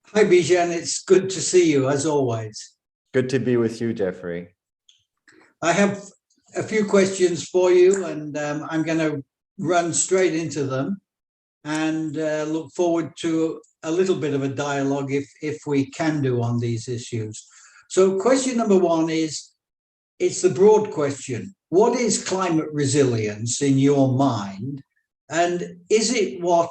Hi, Bijan. It's good to see you, as always. Good to be with you, Jeffrey. I have a few questions for you, and I'm going to run straight into them and look forward to a little bit of a dialogue if we can do on these issues. So question number one is, it's the broad question. What is climate resilience in your mind? And is it what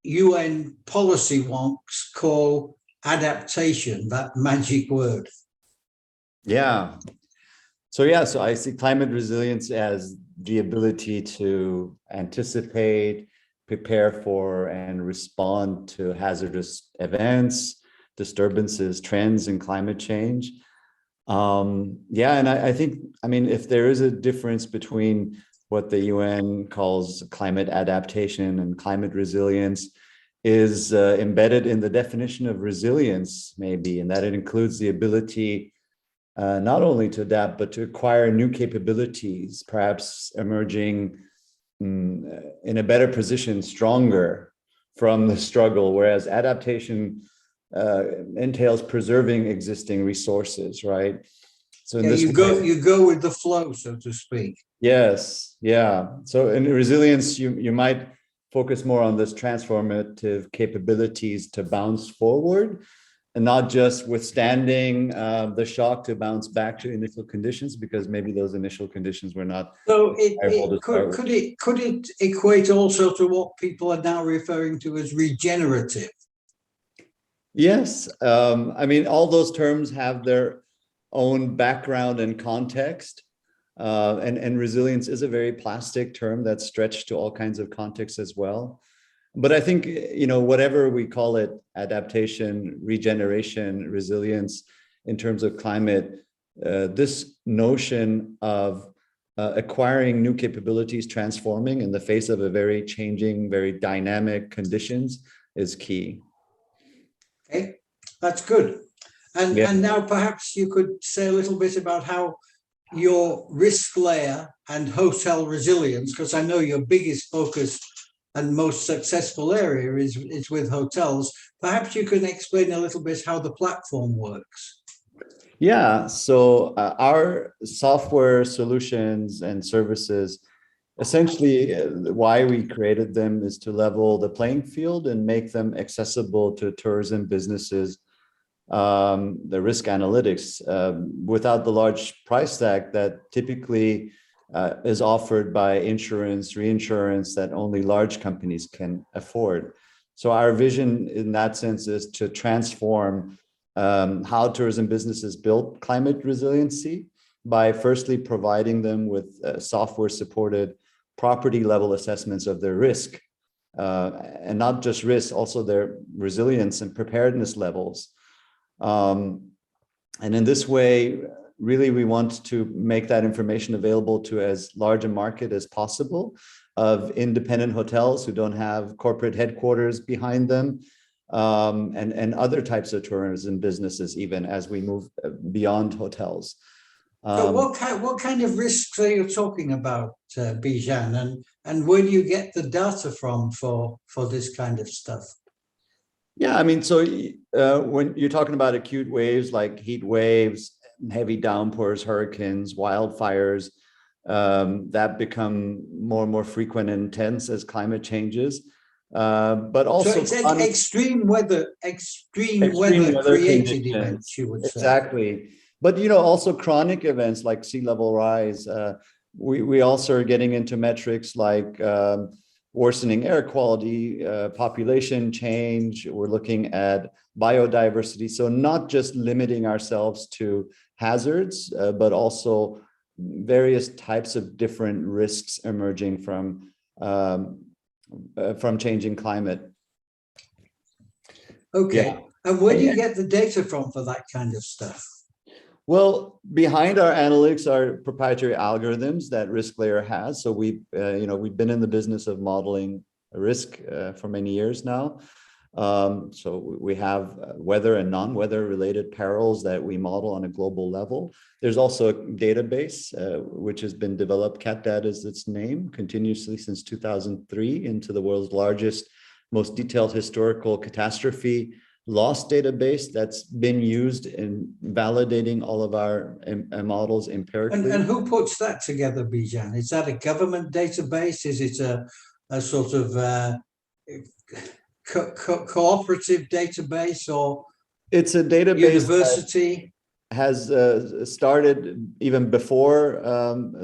UN policy wonks call adaptation, that magic word? Yeah. So I see climate resilience as the ability to anticipate, prepare for, and respond to hazardous events, disturbances, trends in climate change. And I think, I mean, if there is a difference between what the UN calls climate adaptation and climate resilience, is embedded in the definition of resilience, maybe, and that it includes the ability not only to adapt, but to acquire new capabilities, perhaps emerging in a better position, stronger from the struggle, whereas adaptation entails preserving existing resources, right? So in you go with the flow, so to speak. Yes, yeah. So in resilience, you might focus more on this transformative capabilities to bounce forward and not just withstanding the shock to bounce back to initial conditions, because maybe those initial conditions were not. So could it equate also to what people are now referring to as regenerative? Yes, I mean, all those terms have their own background and context, and resilience is a very plastic term that's stretched to all kinds of contexts as well. But I think, whatever we call it, adaptation, regeneration, resilience, in terms of climate, this notion of acquiring new capabilities, transforming in the face of a very changing, very dynamic conditions is key. Okay, that's good. And Yeah. and now perhaps you could say a little bit about how your risk layer and hotel resilience, because I know your biggest focus and most successful area is with hotels. Perhaps you can explain a little bit how the platform works. Yeah, so our software solutions and services, essentially why we created them is to level the playing field and make them accessible to tourism businesses, the risk analytics without the large price tag that typically is offered by insurance, reinsurance that only large companies can afford. So our vision in that sense is to transform how tourism businesses build climate resiliency by firstly providing them with software supported property level assessments of their risk, and not just risk, also their resilience and preparedness levels. And in this way, really, we want to make that information available to as large a market as possible of independent hotels who don't have corporate headquarters behind them, and other types of tourism businesses, even as we move beyond hotels. So what kind of risks are you talking about, Bijan, and where do you get the data from for this kind of stuff? Yeah, I mean, so when you're talking about acute waves like heat waves, heavy downpours, hurricanes, wildfires, that become more and more frequent and intense as climate changes. But also so it's extreme weather created events, you would say. Exactly. But also chronic events like sea level rise. We also are getting into metrics like worsening air quality, population change. We're looking at biodiversity. So not just limiting ourselves to hazards, but also various types of different risks emerging from changing climate. Okay. Yeah. And where do you get the data from for that kind of stuff? Well, behind our analytics are proprietary algorithms that RiskLayer has. So we've been in the business of modeling risk for many years now. So we have weather and non-weather related perils that we model on a global level. There's also a database which has been developed, CatDat is its name, continuously since 2003 into the world's largest, most detailed historical catastrophe loss database that's been used in validating all of our models empirically. And who puts that together, Bijan? Is that a government database? Is it a sort of cooperative database, or it's a database university? Has started even before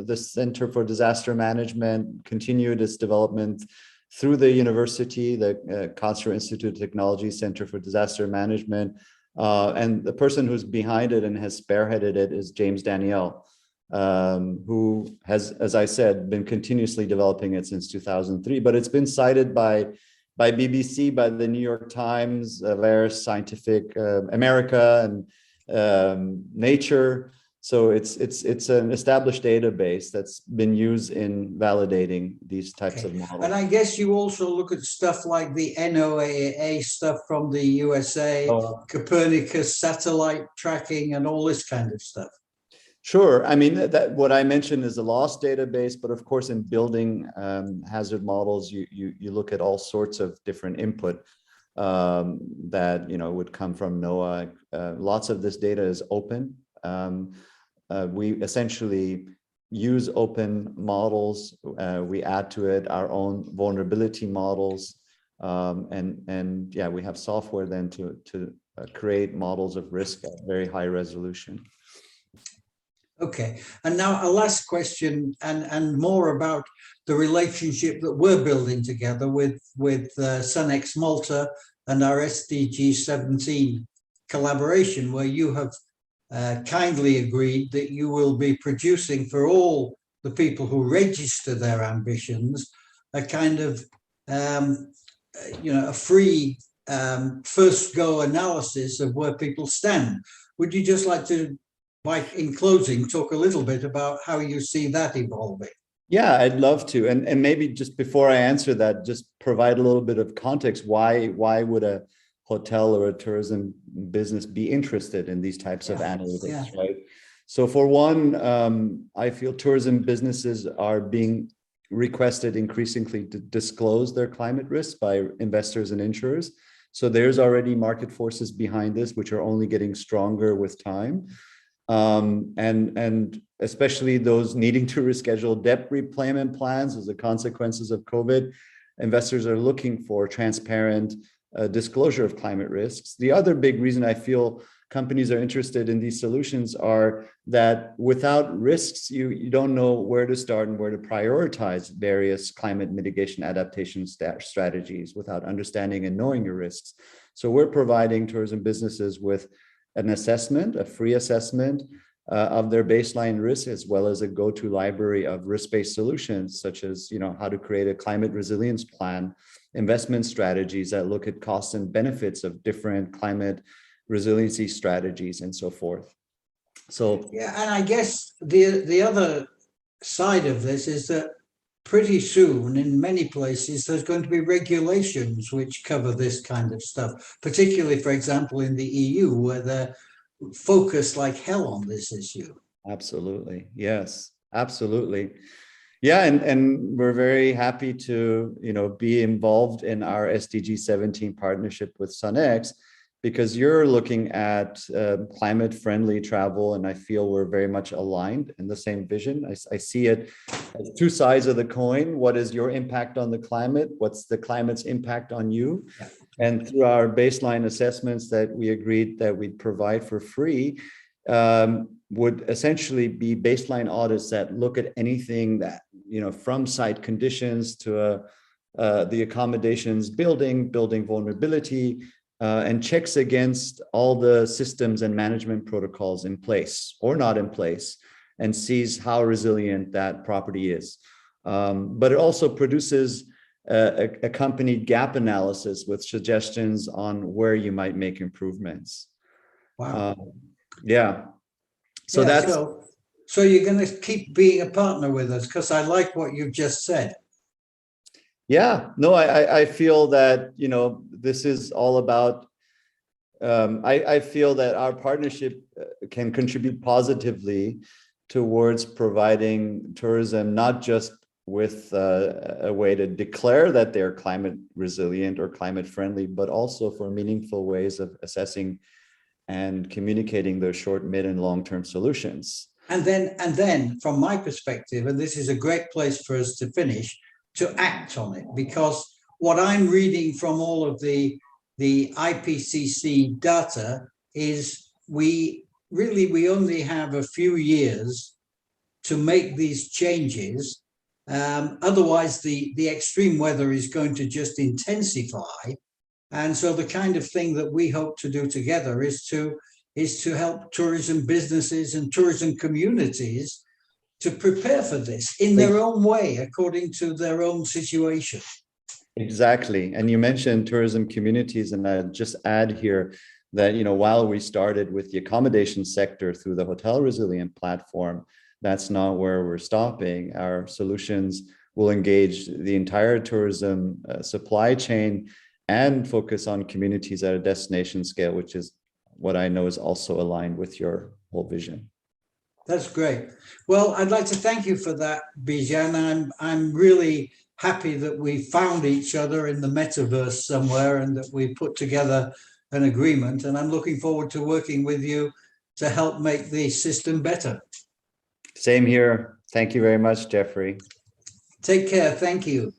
the Center for Disaster Management, continued its development through the university, the Karlsruhe Institute of Technology Center for Disaster Management. And the person who's behind it and has spearheaded it is James Daniel, who has, as I said, been continuously developing it since 2003. But it's been cited by BBC, by the New York Times, various Scientific America, and Nature. So it's an established database that's been used in validating these types of models. And I guess you also look at stuff like the NOAA stuff from the USA, Copernicus satellite tracking, and all this kind of stuff. Sure. I mean, that what I mentioned is a loss database, but of course, in building hazard models, you look at all sorts of different input that would come from NOAA. Lots of this data is open. We essentially use open models. We add to it our own vulnerability models, and yeah, we have software then to create models of risk at very high resolution. Okay, and now a last question, and more about the relationship that we're building together with Sunex Malta and our SDG 17 collaboration, where you have kindly agreed that you will be producing for all the people who register their ambitions a kind of a free first go analysis of where people stand. Would you just like to might, in closing, talk a little bit about how you see that evolving. Yeah, I'd love to. And maybe just before I answer that, just provide a little bit of context. Why would a hotel or a tourism business be interested in these types of analytics, right? So for one, I feel tourism businesses are being requested increasingly to disclose their climate risks by investors and insurers. So there's already market forces behind this, which are only getting stronger with time. And especially those needing to reschedule debt repayment plans as the consequences of COVID, investors are looking for transparent disclosure of climate risks. The other big reason I feel companies are interested in these solutions are that without risks, you don't know where to start and where to prioritize various climate mitigation adaptation strategies without understanding and knowing your risks. So we're providing tourism businesses with an assessment, a free assessment of their baseline risk, as well as a go-to library of risk-based solutions, such as, how to create a climate resilience plan, investment strategies that look at costs and benefits of different climate resiliency strategies, and so forth. So yeah, and I guess the other side of this is that pretty soon in many places there's going to be regulations which cover this kind of stuff, particularly, for example, in the EU, where they're focused like hell on this issue. Absolutely. Yes, absolutely. Yeah, and we're very happy to be involved in our SDG 17 partnership with SunX, because you're looking at climate friendly travel, and I feel we're very much aligned in the same vision. I see it as two sides of the coin. What is your impact on the climate? What's the climate's impact on you? Yeah. And through our baseline assessments that we agreed that we'd provide for free, would essentially be baseline audits that look at anything that, from site conditions to the accommodations building vulnerability, and checks against all the systems and management protocols in place or not in place, and sees how resilient that property is. But it also produces accompanied gap analysis with suggestions on where you might make improvements. Wow. Yeah. So that's so you're going to keep being a partner with us, because I like what you've just said. Yeah, no, I feel that, this is all about, I feel that our partnership can contribute positively towards providing tourism, not just with a way to declare that they're climate resilient or climate friendly, but also for meaningful ways of assessing and communicating those short, mid, and long-term solutions. And then from my perspective, and this is a great place for us to finish, to act on it, because what I'm reading from all of the IPCC data is we only have a few years to make these changes. Otherwise, the extreme weather is going to just intensify. And so the kind of thing that we hope to do together is to help tourism businesses and tourism communities to prepare for this in their own way, according to their own situation. Exactly. And you mentioned tourism communities, and I'd just add here that, while we started with the accommodation sector through the Hotel Resilient platform, that's not where we're stopping. Our solutions will engage the entire tourism supply chain and focus on communities at a destination scale, which is what I know is also aligned with your whole vision. That's great. Well, I'd like to thank you for that, Bijan. I'm really happy that we found each other in the metaverse somewhere and that we put together an agreement. And I'm looking forward to working with you to help make the system better. Same here. Thank you very much, Jeffrey. Take care. Thank you.